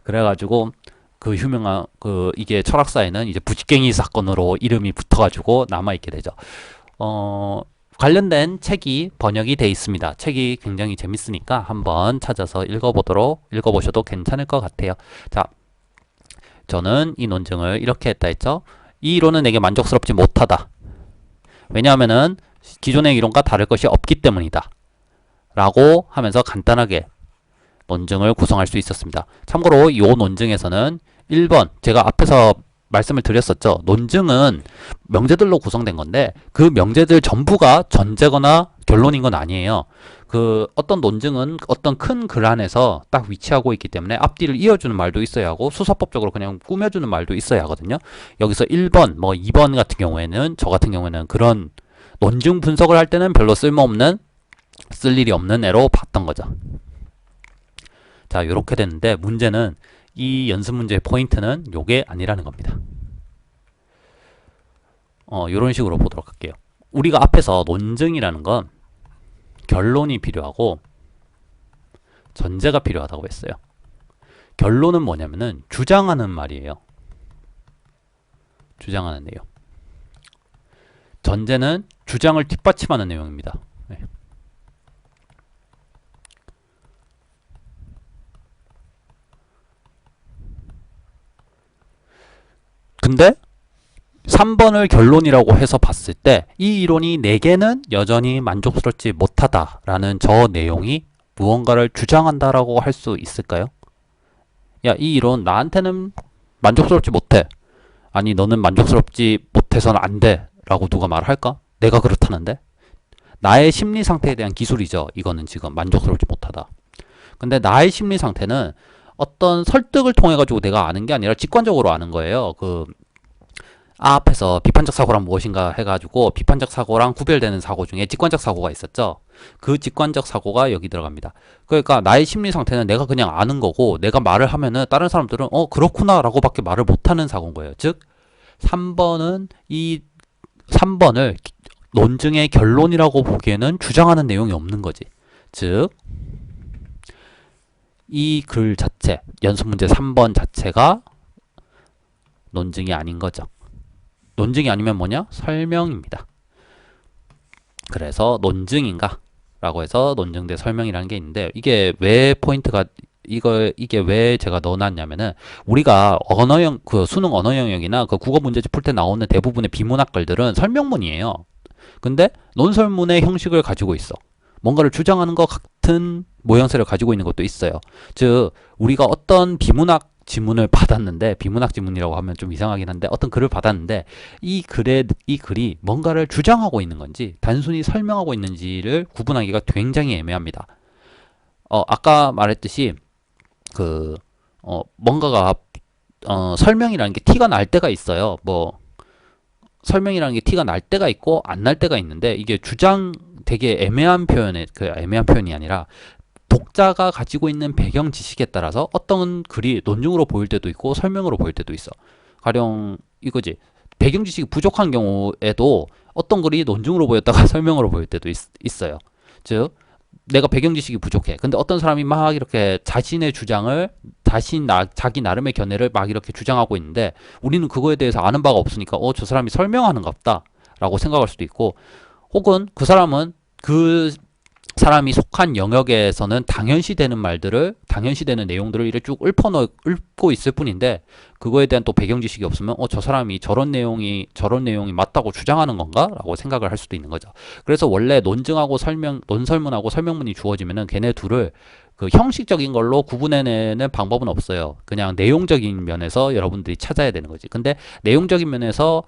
그래가지고 그 유명한 그 이게 철학사에는 이제 부직갱이 사건으로 이름이 붙어가지고 남아있게 되죠. 관련된 책이 번역이 돼 있습니다. 책이 굉장히 재밌으니까 한번 찾아서 읽어보셔도 괜찮을 것 같아요. 자, 저는 이 논증을 이렇게 했다 했죠. 이 이론은 내게 만족스럽지 못하다. 왜냐하면은 기존의 이론과 다를 것이 없기 때문이다. 라고 하면서 간단하게 논증을 구성할 수 있었습니다. 참고로 이 논증에서는 1번 제가 앞에서 말씀을 드렸었죠. 논증은 명제들로 구성된 건데 그 명제들 전부가 전제거나 결론인 건 아니에요. 그 어떤 논증은 어떤 큰 글 안에서 딱 위치하고 있기 때문에 앞뒤를 이어주는 말도 있어야 하고 수사법적으로 그냥 꾸며주는 말도 있어야 하거든요. 여기서 1번, 뭐 2번 같은 경우에는 저 같은 경우에는 그런 논증 분석을 할 때는 별로 쓸모없는 쓸 일이 없는 애로 봤던 거죠. 자, 이렇게 됐는데 문제는 이 연습 문제의 포인트는 요게 아니라는 겁니다. 요런 식으로 보도록 할게요. 우리가 앞에서 논증이라는 건 결론이 필요하고 전제가 필요하다고 했어요. 결론은 뭐냐면은 주장하는 말이에요. 주장하는 내용. 전제는 주장을 뒷받침하는 내용입니다. 네. 근데 3번을 결론이라고 해서 봤을 때 이 이론이 내게는 여전히 만족스럽지 못하다라는 저 내용이 무언가를 주장한다라고 할 수 있을까요? 야, 이 이론 나한테는 만족스럽지 못해. 아니, 너는 만족스럽지 못해서는 안 돼. 라고 누가 말할까? 내가 그렇다는데? 나의 심리 상태에 대한 기술이죠. 이거는 지금 만족스럽지 못하다. 근데 나의 심리 상태는 어떤 설득을 통해 가지고 내가 아는 게 아니라 직관적으로 아는 거예요. 앞에서 비판적 사고란 무엇인가 해가지고 비판적 사고랑 구별되는 사고 중에 직관적 사고가 있었죠. 그 직관적 사고가 여기 들어갑니다. 그러니까 나의 심리 상태는 내가 그냥 아는 거고 내가 말을 하면은 다른 사람들은 그렇구나 라고 밖에 말을 못하는 사고인 거예요. 즉 3번은 이 3번을 논증의 결론이라고 보기에는 주장하는 내용이 없는 거지. 즉 이 글 자체, 연습 문제 3번 자체가 논증이 아닌 거죠. 논증이 아니면 뭐냐? 설명입니다. 그래서 논증인가? 라고 해서 논증 대 설명이라는 게 있는데 이게 왜 포인트가 이게 왜 제가 넣어놨냐면은 우리가 수능 언어 영역이나 그 국어 문제집 풀 때 나오는 대부분의 비문학 글들은 설명문이에요. 근데 논설문의 형식을 가지고 있어. 뭔가를 주장하는 것 같은 모양새를 가지고 있는 것도 있어요. 즉 우리가 어떤 비문학 지문을 받았는데 비문학 지문이라고 하면 좀 이상하긴 한데 어떤 글을 받았는데 이 글이 뭔가를 주장하고 있는 건지 단순히 설명하고 있는지를 구분하기가 굉장히 애매합니다. 아까 말했듯이 뭔가가 설명이라는 게 티가 날 때가 있어요. 설명이라는 게 티가 날 때가 있고 안 날 때가 있는데 이게 되게 애매한 표현이 아니라 독자가 가지고 있는 배경 지식에 따라서 어떤 글이 논증으로 보일 때도 있고 설명으로 보일 때도 있어. 가령 이거지. 배경 지식이 부족한 경우에도 어떤 글이 논증으로 보였다가 설명으로 보일 때도 있어요. 즉 내가 배경 지식이 부족해. 근데 어떤 사람이 막 이렇게 자신의 주장을 자기 나름의 견해를 막 이렇게 주장하고 있는데 우리는 그거에 대해서 아는 바가 없으니까 저 사람이 설명하는 것 같다 라고 생각할 수도 있고 혹은 그 사람이 속한 영역에서는 당연시되는 내용들을 이렇게 쭉 읊고 있을 뿐인데 그거에 대한 또 배경 지식이 없으면 저 사람이 저런 내용이 맞다고 주장하는 건가? 라고 생각을 할 수도 있는 거죠. 그래서 원래 논증하고 논설문하고 설명문이 주어지면은 걔네 둘을 그 형식적인 걸로 구분해내는 방법은 없어요. 그냥 내용적인 면에서 여러분들이 찾아야 되는 거지. 근데 내용적인 면에서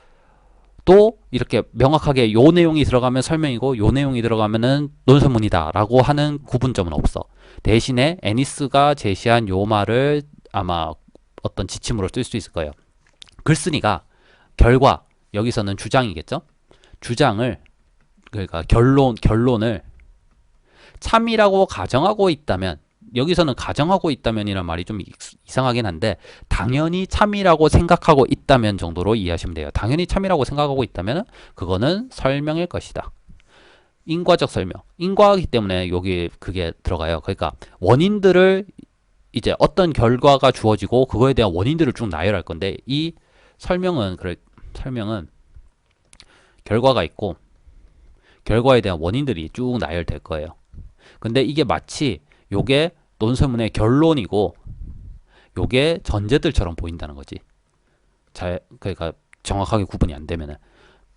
또 이렇게 명확하게 요 내용이 들어가면 설명이고 요 내용이 들어가면은 논설문이다 라고 하는 구분점은 없어. 대신에 애니스가 제시한 요 말을 아마 어떤 지침으로 쓸 수 있을 거예요. 글쓴이가 결과, 여기서는 주장이겠죠? 주장을, 그러니까 결론을 참이라고 가정하고 있다면, 여기서는 가정하고 있다면이란 말이 좀 이상하긴 한데 당연히 참이라고 생각하고 있다면 정도로 이해하시면 돼요. 당연히 참이라고 생각하고 있다면 그거는 설명일 것이다. 인과적 설명. 인과하기 때문에 여기 그게 들어가요. 그러니까 원인들을 이제 어떤 결과가 주어지고 그거에 대한 원인들을 쭉 나열할 건데 이 설명은 결과가 있고 결과에 대한 원인들이 쭉 나열될 거예요. 근데 이게 마치 요게 논설문의 결론이고 요게 전제들처럼 보인다는 거지. 그러니까 정확하게 구분이 안 되면은.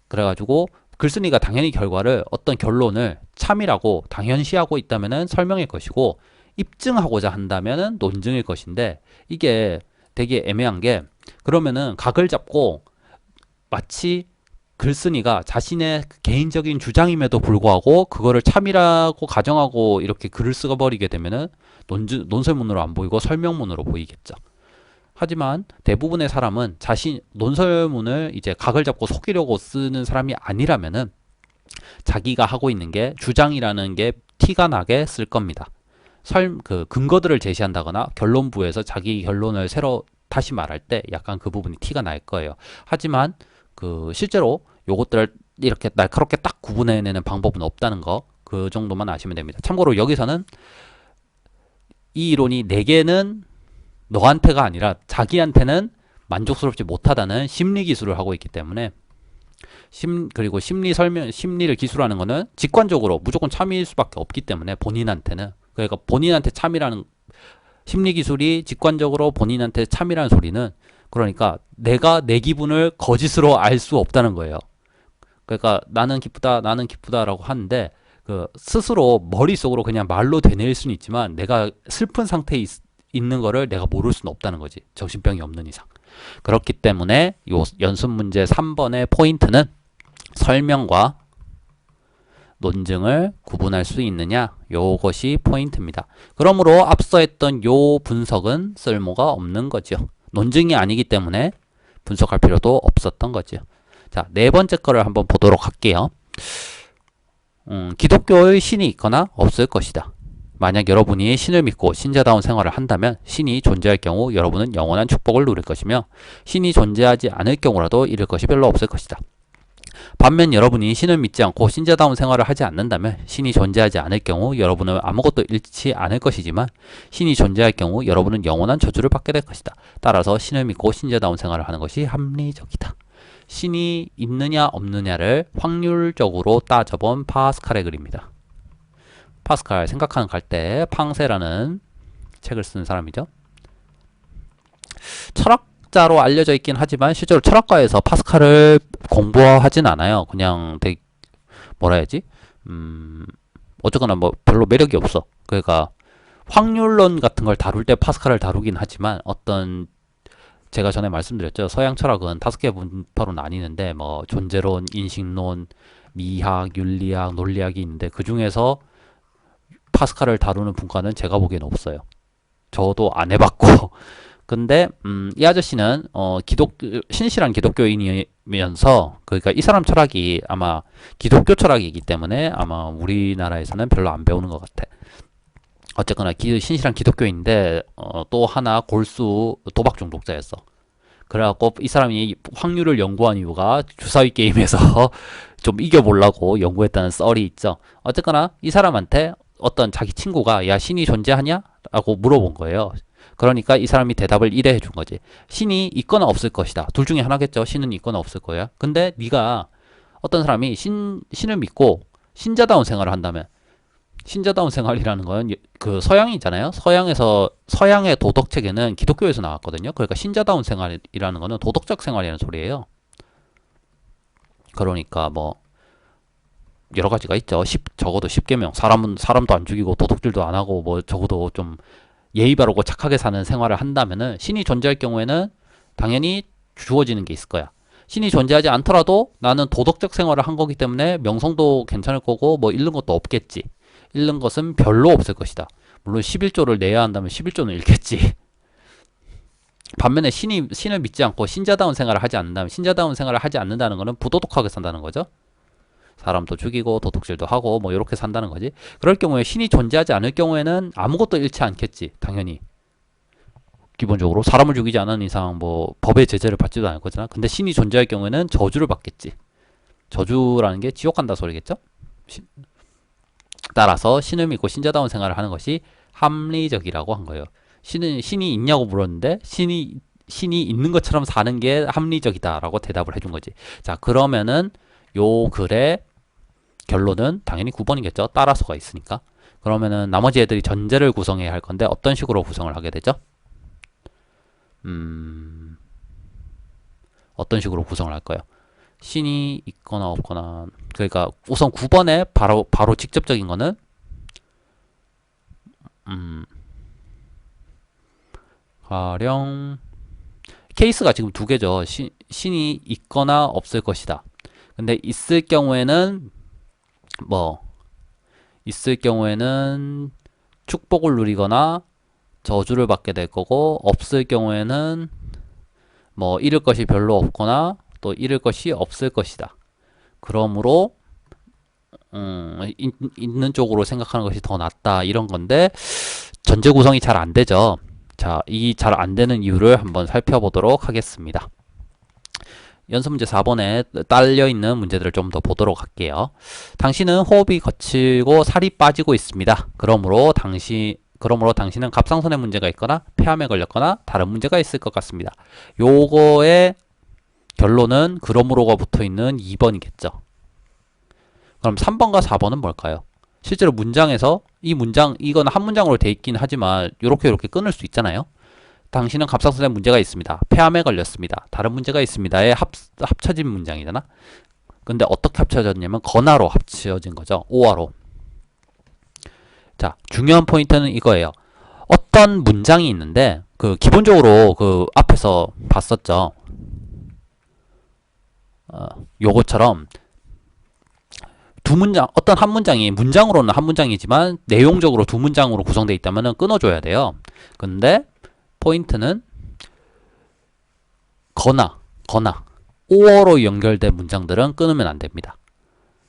그래가지고 글쓴이가 당연히 결과를 어떤 결론을 참이라고 당연시하고 있다면은 설명일 것이고 입증하고자 한다면은 논증일 것인데 이게 되게 애매한 게 그러면은 각을 잡고 마치 글쓴이가 자신의 개인적인 주장임에도 불구하고 그거를 참이라고 가정하고 이렇게 글을 써버리게 되면은 논설문으로 안 보이고 설명문으로 보이겠죠. 하지만 대부분의 사람은 자신 논설문을 이제 각을 잡고 속이려고 쓰는 사람이 아니라면은 자기가 하고 있는 게 주장이라는 게 티가 나게 쓸 겁니다. 그 근거들을 제시한다거나 결론부에서 자기 결론을 새로 다시 말할 때 약간 그 부분이 티가 날 거예요. 하지만 그 실제로 요것들을 이렇게 날카롭게 딱 구분해내는 방법은 없다는 거, 그 정도만 아시면 됩니다. 참고로 여기서는 이 이론이 내게는 너한테가 아니라 자기한테는 만족스럽지 못하다는 심리 기술을 하고 있기 때문에 그리고 심리를 기술하는 거는 직관적으로 무조건 참일 수밖에 없기 때문에 본인한테는, 그러니까 본인한테 참이라는 심리 기술이 직관적으로 본인한테 참이라는 소리는 그러니까 내가 내 기분을 거짓으로 알 수 없다는 거예요. 그러니까 나는 기쁘다라고 하는데 그 스스로 머릿속으로 그냥 말로 되뇌일 수는 있지만 내가 슬픈 상태에 있는 거를 내가 모를 수는 없다는 거지. 정신병이 없는 이상. 그렇기 때문에 요 연습 문제 3번의 포인트는 설명과 논증을 구분할 수 있느냐, 요것이 포인트입니다. 그러므로 앞서 했던 요 분석은 쓸모가 없는 거죠. 논증이 아니기 때문에 분석할 필요도 없었던 거죠. 자, 네 번째 거를 한번 보도록 할게요. 기독교의 신이 있거나 없을 것이다. 만약 여러분이 신을 믿고 신자다운 생활을 한다면 신이 존재할 경우 여러분은 영원한 축복을 누릴 것이며 신이 존재하지 않을 경우라도 잃을 것이 별로 없을 것이다. 반면 여러분이 신을 믿지 않고 신자다운 생활을 하지 않는다면 신이 존재하지 않을 경우 여러분은 아무것도 잃지 않을 것이지만 신이 존재할 경우 여러분은 영원한 저주를 받게 될 것이다. 따라서 신을 믿고 신자다운 생활을 하는 것이 합리적이다. 신이 있느냐 없느냐를 확률적으로 따져본 파스칼의 글입니다. 파스칼 생각하는 갈대 팡세라는 책을 쓴 사람이죠. 철학자로 알려져 있긴 하지만 실제로 철학과에서 파스칼을 공부하진 않아요. 그냥 되게 뭐라 해야지? 어쨌거나 뭐 별로 매력이 없어. 그러니까 확률론 같은 걸 다룰 때 파스칼을 다루긴 하지만 어떤 제가 전에 말씀드렸죠. 서양 철학은 5개 분파로 나뉘는데 뭐 존재론, 인식론, 미학, 윤리학, 논리학이 있는데 그 중에서 파스칼을 다루는 분과는 제가 보기에는 없어요. 저도 안 해봤고. 근데 이 아저씨는 신실한 기독교인이면서 그러니까 이 사람 철학이 아마 기독교 철학이기 때문에 아마 우리나라에서는 별로 안 배우는 것 같아. 어쨌거나 신실한 기독교인인데 또 하나 골수 도박 중독자였어. 그래갖고 이 사람이 확률을 연구한 이유가 주사위 게임에서 좀 이겨보려고 연구했다는 썰이 있죠. 어쨌거나 이 사람한테 어떤 자기 친구가 야 신이 존재하냐? 라고 물어본 거예요. 그러니까 이 사람이 대답을 이래 해준 거지. 신이 있거나 없을 것이다. 둘 중에 하나겠죠. 신은 있거나 없을 거야. 근데 네가 어떤 사람이 신을 믿고 신자다운 생활을 한다면 신자다운 생활이라는 건 그 서양이잖아요. 서양의 도덕 체계는 기독교에서 나왔거든요. 그러니까 신자다운 생활이라는 거는 도덕적 생활이라는 소리예요. 그러니까 뭐 여러 가지가 있죠. 적어도 10계명. 사람도 안 죽이고 도둑질도 안 하고 뭐 적어도 좀 예의 바르고 착하게 사는 생활을 한다면은 신이 존재할 경우에는 당연히 주어지는 게 있을 거야. 신이 존재하지 않더라도 나는 도덕적 생활을 한 거기 때문에 명성도 괜찮을 거고 뭐 잃는 것도 없겠지. 잃는 것은 별로 없을 것이다. 물론 11조를 내야 한다면 11조는 잃겠지. 반면에 신을 믿지 않고 신자다운 생활을 하지 않는다면, 신자다운 생활을 하지 않는다는 것은 부도덕하게 산다는 거죠. 사람도 죽이고 도둑질도 하고 뭐 이렇게 산다는 거지. 그럴 경우에 신이 존재하지 않을 경우에는 아무것도 잃지 않겠지. 당연히. 기본적으로 사람을 죽이지 않은 이상 뭐 법의 제재를 받지도 않을 거잖아. 근데 신이 존재할 경우에는 저주를 받겠지. 저주라는 게 지옥 간다 소리겠죠? 따라서 신을 믿고 신자다운 생활을 하는 것이 합리적이라고 한 거예요. 신이 있냐고 물었는데 신이 있는 것처럼 사는 게 합리적이다라고 대답을 해준 거지. 자, 그러면은 요 글의 결론은 당연히 9번이겠죠. 따라서가 있으니까. 그러면은 나머지 애들이 전제를 구성해야 할 건데 어떤 식으로 구성을 하게 되죠? 어떤 식으로 구성을 할까요? 신이 있거나 없거나. 그러니까 우선 9번에 바로 직접적인 거는 가령 케이스가 지금 두 개죠. 신이 있거나 없을 것이다. 근데 있을 경우에는 축복을 누리거나 저주를 받게 될 거고, 없을 경우에는 뭐 잃을 것이 별로 없거나 또 잃을 것이 없을 것이다. 그러므로 있는 쪽으로 생각하는 것이 더 낫다, 이런 건데 전제 구성이 잘 안 되죠. 자, 이 잘 안 되는 이유를 한번 살펴보도록 하겠습니다. 연습문제 4번에 딸려있는 문제들을 좀 더 보도록 할게요. 당신은 호흡이 거칠고 살이 빠지고 있습니다. 그러므로 당신은 갑상선에 문제가 있거나 폐암에 걸렸거나 다른 문제가 있을 것 같습니다. 요거의 결론은 그러므로가 붙어있는 2번이겠죠. 그럼 3번과 4번은 뭘까요? 실제로 문장에서 이건 한 문장으로 돼 있긴 하지만 이렇게 끊을 수 있잖아요. 당신은 갑상선에 문제가 있습니다. 폐암에 걸렸습니다. 다른 문제가 있습니다에 합쳐진 문장이잖아. 근데 어떻게 합쳐졌냐면 건화로 합쳐진 거죠. 오화로. 자, 중요한 포인트는 이거예요. 어떤 문장이 있는데 기본적으로 앞에서 봤었죠. 요것처럼 두 문장, 어떤 한 문장이 문장으로는 한 문장이지만 내용적으로 두 문장으로 구성되어 있다면 끊어줘야 돼요. 근데 포인트는 거나 오어로 연결된 문장들은 끊으면 안 됩니다.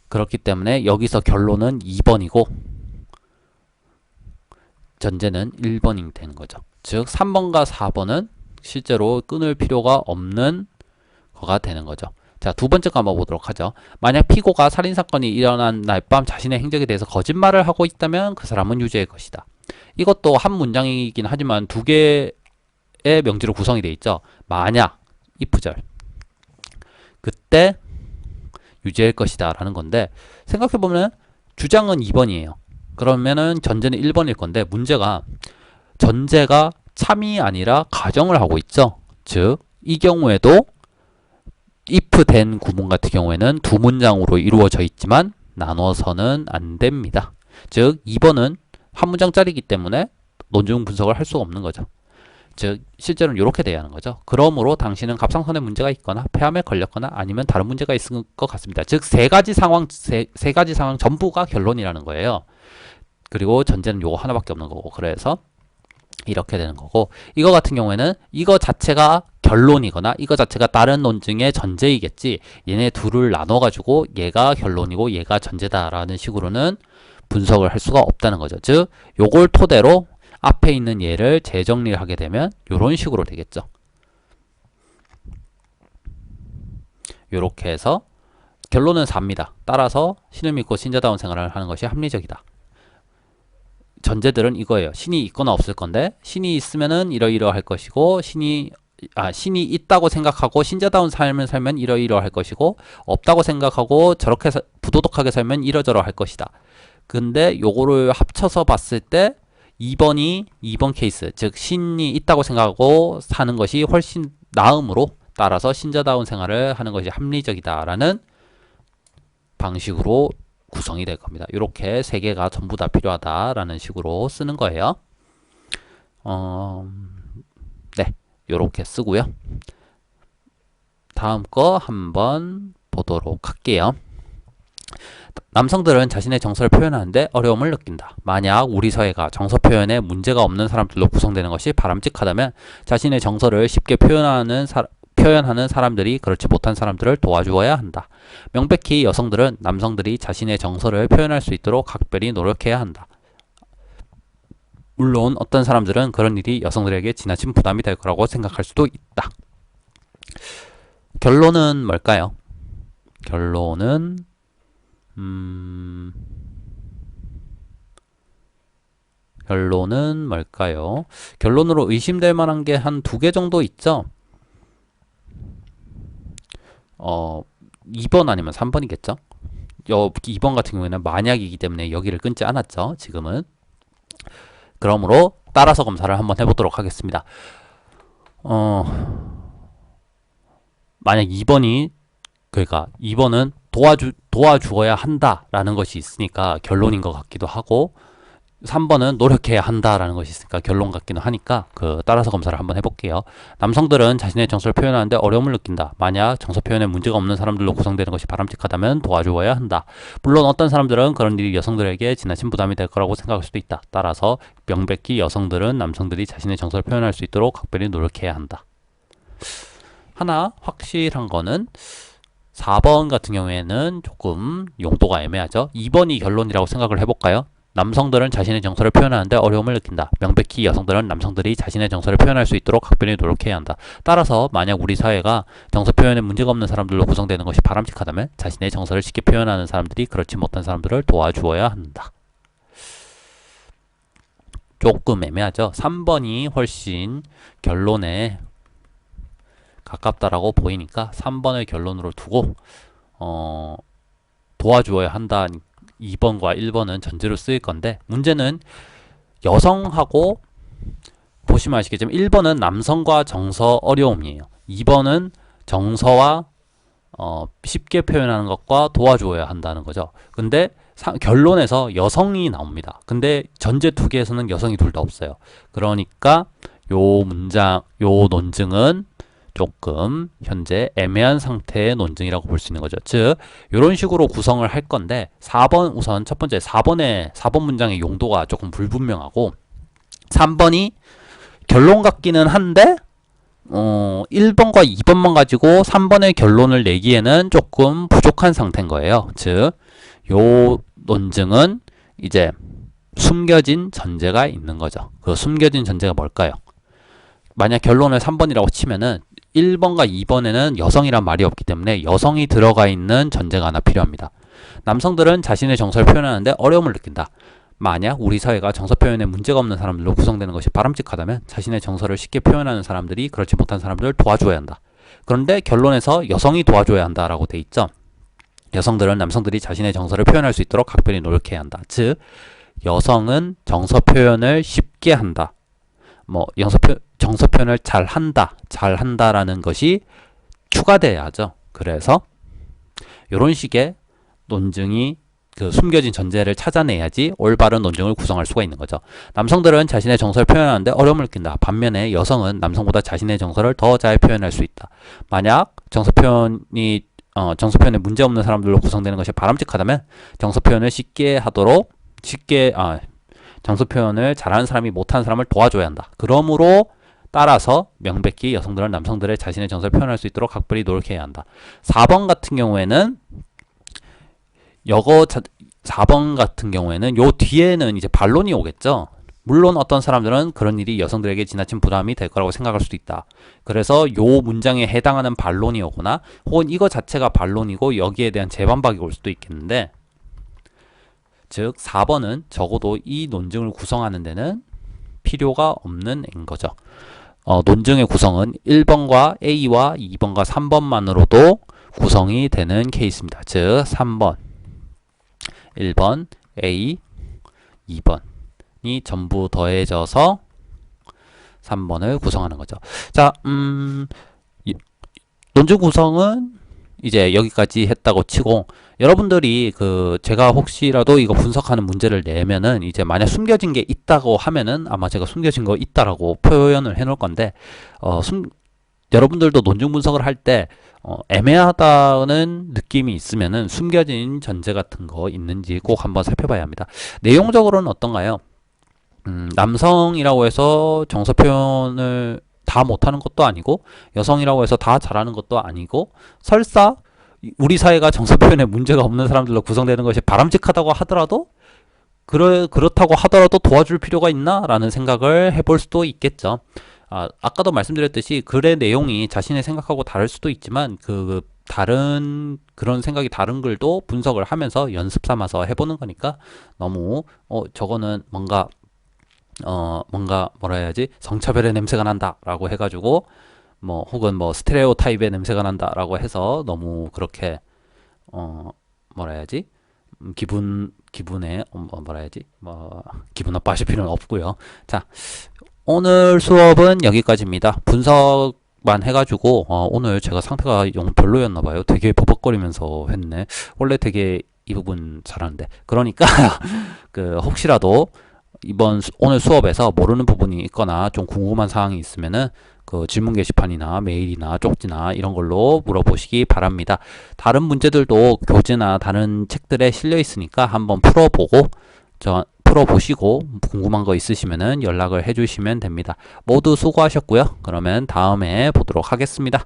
그렇기 때문에 여기서 결론은 2번이고 전제는 1번이 되는 거죠. 즉 3번과 4번은 실제로 끊을 필요가 없는 거가 되는 거죠. 자, 두 번째 거 한번 보도록 하죠. 만약 피고가 살인사건이 일어난 날 밤 자신의 행적에 대해서 거짓말을 하고 있다면 그 사람은 유죄일 것이다. 이것도 한 문장이긴 하지만 두 개의 명지로 구성이 되어 있죠. 만약, if절. 그때 유죄일 것이다 라는 건데, 생각해보면 주장은 2번이에요. 그러면은 전제는 1번일 건데, 문제가 전제가 참이 아니라 가정을 하고 있죠. 즉, 이 경우에도 if 된 구문 같은 경우에는 두 문장으로 이루어져 있지만 나눠서는 안 됩니다. 즉 2번은 한 문장짜리이기 때문에 논증 분석을 할 수가 없는 거죠. 즉 실제로는 이렇게 돼야 하는 거죠. 그러므로 당신은 갑상선에 문제가 있거나 폐암에 걸렸거나 아니면 다른 문제가 있을 것 같습니다. 즉 세 가지 상황 전부가 결론이라는 거예요. 그리고 전제는 요거 하나밖에 없는 거고, 그래서 이렇게 되는 거고, 이거 같은 경우에는 이거 자체가 결론이거나 이거 자체가 다른 논증의 전제이겠지, 얘네 둘을 나눠가지고 얘가 결론이고 얘가 전제다라는 식으로는 분석을 할 수가 없다는 거죠. 즉 요걸 토대로 앞에 있는 얘를 재정리를 하게 되면 요런 식으로 되겠죠. 요렇게 해서 결론은 4입니다. 따라서 신을 믿고 신자다운 생활을 하는 것이 합리적이다. 전제들은 이거예요. 신이 있거나 없을 건데, 신이 있으면은 이러이러할 것이고, 신이 있다고 생각하고 신자다운 삶을 살면 이러이러할 것이고, 없다고 생각하고 저렇게 부도덕하게 살면 이러저러할 것이다. 근데 요거를 합쳐서 봤을 때 2번 케이스, 즉 신이 있다고 생각하고 사는 것이 훨씬 나음으로, 따라서 신자다운 생활을 하는 것이 합리적이다라는 방식으로 구성이 될 겁니다. 이렇게 세 개가 전부 다 필요하다라는 식으로 쓰는 거예요. 네, 이렇게 쓰고요. 다음 거 한번 보도록 할게요. 남성들은 자신의 정서를 표현하는데 어려움을 느낀다. 만약 우리 사회가 정서 표현에 문제가 없는 사람들로 구성되는 것이 바람직하다면 자신의 정서를 쉽게 표현하는 사람들이 그렇지 못한 사람들을 도와주어야 한다. 명백히 여성들은 남성들이 자신의 정서를 표현할 수 있도록 각별히 노력해야 한다. 물론 어떤 사람들은 그런 일이 여성들에게 지나친 부담이 될 거라고 생각할 수도 있다. 결론은 뭘까요? 결론은 뭘까요? 결론으로 의심될 만한 게 한 2개 정도 있죠? 2번 아니면 3번이겠죠? 2번 같은 경우에는 만약이기 때문에 여기를 끊지 않았죠, 지금은. 그러므로 따라서 검사를 한번 해보도록 하겠습니다. 만약 2번이, 그러니까 2번은 도와주어야 한다라는 것이 있으니까 결론인 것 같기도 하고, 3번은 노력해야 한다라는 것이 있으니까 결론 같기도 하니까 따라서 검사를 한번 해볼게요. 남성들은 자신의 정서를 표현하는데 어려움을 느낀다. 만약 정서 표현에 문제가 없는 사람들로 구성되는 것이 바람직하다면 도와주어야 한다. 물론 어떤 사람들은 그런 일이 여성들에게 지나친 부담이 될 거라고 생각할 수도 있다. 따라서 명백히 여성들은 남성들이 자신의 정서를 표현할 수 있도록 각별히 노력해야 한다. 하나 확실한 거는 4번 같은 경우에는 조금 용도가 애매하죠. 2번이 결론이라고 생각을 해볼까요? 남성들은 자신의 정서를 표현하는데 어려움을 느낀다. 명백히 여성들은 남성들이 자신의 정서를 표현할 수 있도록 각별히 노력해야 한다. 따라서 만약 우리 사회가 정서 표현에 문제가 없는 사람들로 구성되는 것이 바람직하다면 자신의 정서를 쉽게 표현하는 사람들이 그렇지 못한 사람들을 도와주어야 한다. 조금 애매하죠. 3번이 훨씬 결론에 가깝다라고 보이니까 3번을 결론으로 두고 도와주어야 한다. 2번과 1번은 전제로 쓰일 건데, 문제는 여성하고, 보시면 아시겠지만 1번은 남성과 정서 어려움이에요. 2번은 정서와 쉽게 표현하는 것과 도와주어야 한다는 거죠. 근데 결론에서 여성이 나옵니다. 근데 전제 2개에서는 여성이 둘 다 없어요. 그러니까 요 논증은 조금 현재 애매한 상태의 논증이라고 볼 수 있는 거죠. 즉 이런 식으로 구성을 할 건데, 4번 우선 첫 번째 4번 문장의 용도가 조금 불분명하고, 3번이 결론 같기는 한데 1번과 2번만 가지고 3번의 결론을 내기에는 조금 부족한 상태인 거예요. 즉 요 논증은 이제 숨겨진 전제가 있는 거죠. 그 숨겨진 전제가 뭘까요? 만약 결론을 3번이라고 치면은 1번과 2번에는 여성이란 말이 없기 때문에 여성이 들어가 있는 전제가 하나 필요합니다. 남성들은 자신의 정서를 표현하는데 어려움을 느낀다. 만약 우리 사회가 정서 표현에 문제가 없는 사람들로 구성되는 것이 바람직하다면 자신의 정서를 쉽게 표현하는 사람들이 그렇지 못한 사람들을 도와줘야 한다. 그런데 결론에서 여성이 도와줘야 한다라고 돼 있죠. 여성들은 남성들이 자신의 정서를 표현할 수 있도록 각별히 노력해야 한다. 즉 여성은 정서 표현을 쉽게 한다. 정서 표현을 잘한다라는 것이 추가돼야 하죠. 그래서 이런 식의 논증이 숨겨진 전제를 찾아내야지 올바른 논증을 구성할 수가 있는 거죠. 남성들은 자신의 정서를 표현하는데 어려움을 느낀다. 반면에 여성은 남성보다 자신의 정서를 더 잘 표현할 수 있다. 만약 정서 표현에 문제 없는 사람들로 구성되는 것이 바람직하다면 정서 표현을 정서 표현을 잘하는 사람이 못하는 사람을 도와줘야 한다. 그러므로 따라서 명백히 여성들은 남성들의 자신의 정서를 표현할 수 있도록 각별히 노력해야 한다. 4번 같은 경우에는 4번 같은 경우에는 요 뒤에는 이제 반론이 오겠죠. 물론 어떤 사람들은 그런 일이 여성들에게 지나친 부담이 될 거라고 생각할 수도 있다. 그래서 요 문장에 해당하는 반론이 오거나 혹은 이거 자체가 반론이고 여기에 대한 재반박이 올 수도 있겠는데, 즉 4번은 적어도 이 논증을 구성하는 데는 필요가 없는 애인 거죠. 논증의 구성은 1번과 A와 2번과 3번만으로도 구성이 되는 케이스입니다. 즉 3번, 1번, A, 2번이 전부 더해져서 3번을 구성하는 거죠. 자, 논증 구성은 이제 여기까지 했다고 치고, 여러분들이 제가 혹시라도 이거 분석하는 문제를 내면은 이제 만약 숨겨진 게 있다고 하면은 아마 제가 숨겨진 거 있다라고 표현을 해 놓을 건데, 여러분들도 논증 분석을 할 때 애매하다는 느낌이 있으면은 숨겨진 전제 같은 거 있는지 꼭 한번 살펴봐야 합니다. 내용적으로는 어떤가요? 남성이라고 해서 정서 표현을 다 못하는 것도 아니고 여성이라고 해서 다 잘하는 것도 아니고 설사 우리 사회가 정서 표현에 문제가 없는 사람들로 구성되는 것이 바람직하다고 하더라도 그렇다고 하더라도 도와줄 필요가 있나? 라는 생각을 해볼 수도 있겠죠. 아까도 말씀드렸듯이 글의 내용이 자신의 생각하고 다를 수도 있지만 다른 그런 생각이 다른 글도 분석을 하면서 연습 삼아서 해보는 거니까 너무 저거는 뭔가 뭐라 해야지 성차별의 냄새가 난다 라고 해가지고 뭐 혹은 뭐 스테레오 타입의 냄새가 난다 라고 해서 너무 그렇게 뭐라 해야지 기분에 뭐라 해야지 기분 나빠하실 필요는 없고요. 자, 오늘 수업은 여기까지입니다. 분석만 해가지고 오늘 제가 상태가 영 별로였나봐요. 되게 버벅거리면서 했네. 원래 되게 이 부분 잘하는데. 그러니까 혹시라도 오늘 수업에서 모르는 부분이 있거나 좀 궁금한 사항이 있으면은 그 질문 게시판이나 메일이나 쪽지나 이런 걸로 물어보시기 바랍니다. 다른 문제들도 교재나 다른 책들에 실려 있으니까 한번 풀어보시고 궁금한 거 있으시면은 연락을 해주시면 됩니다. 모두 수고하셨고요. 그러면 다음에 보도록 하겠습니다.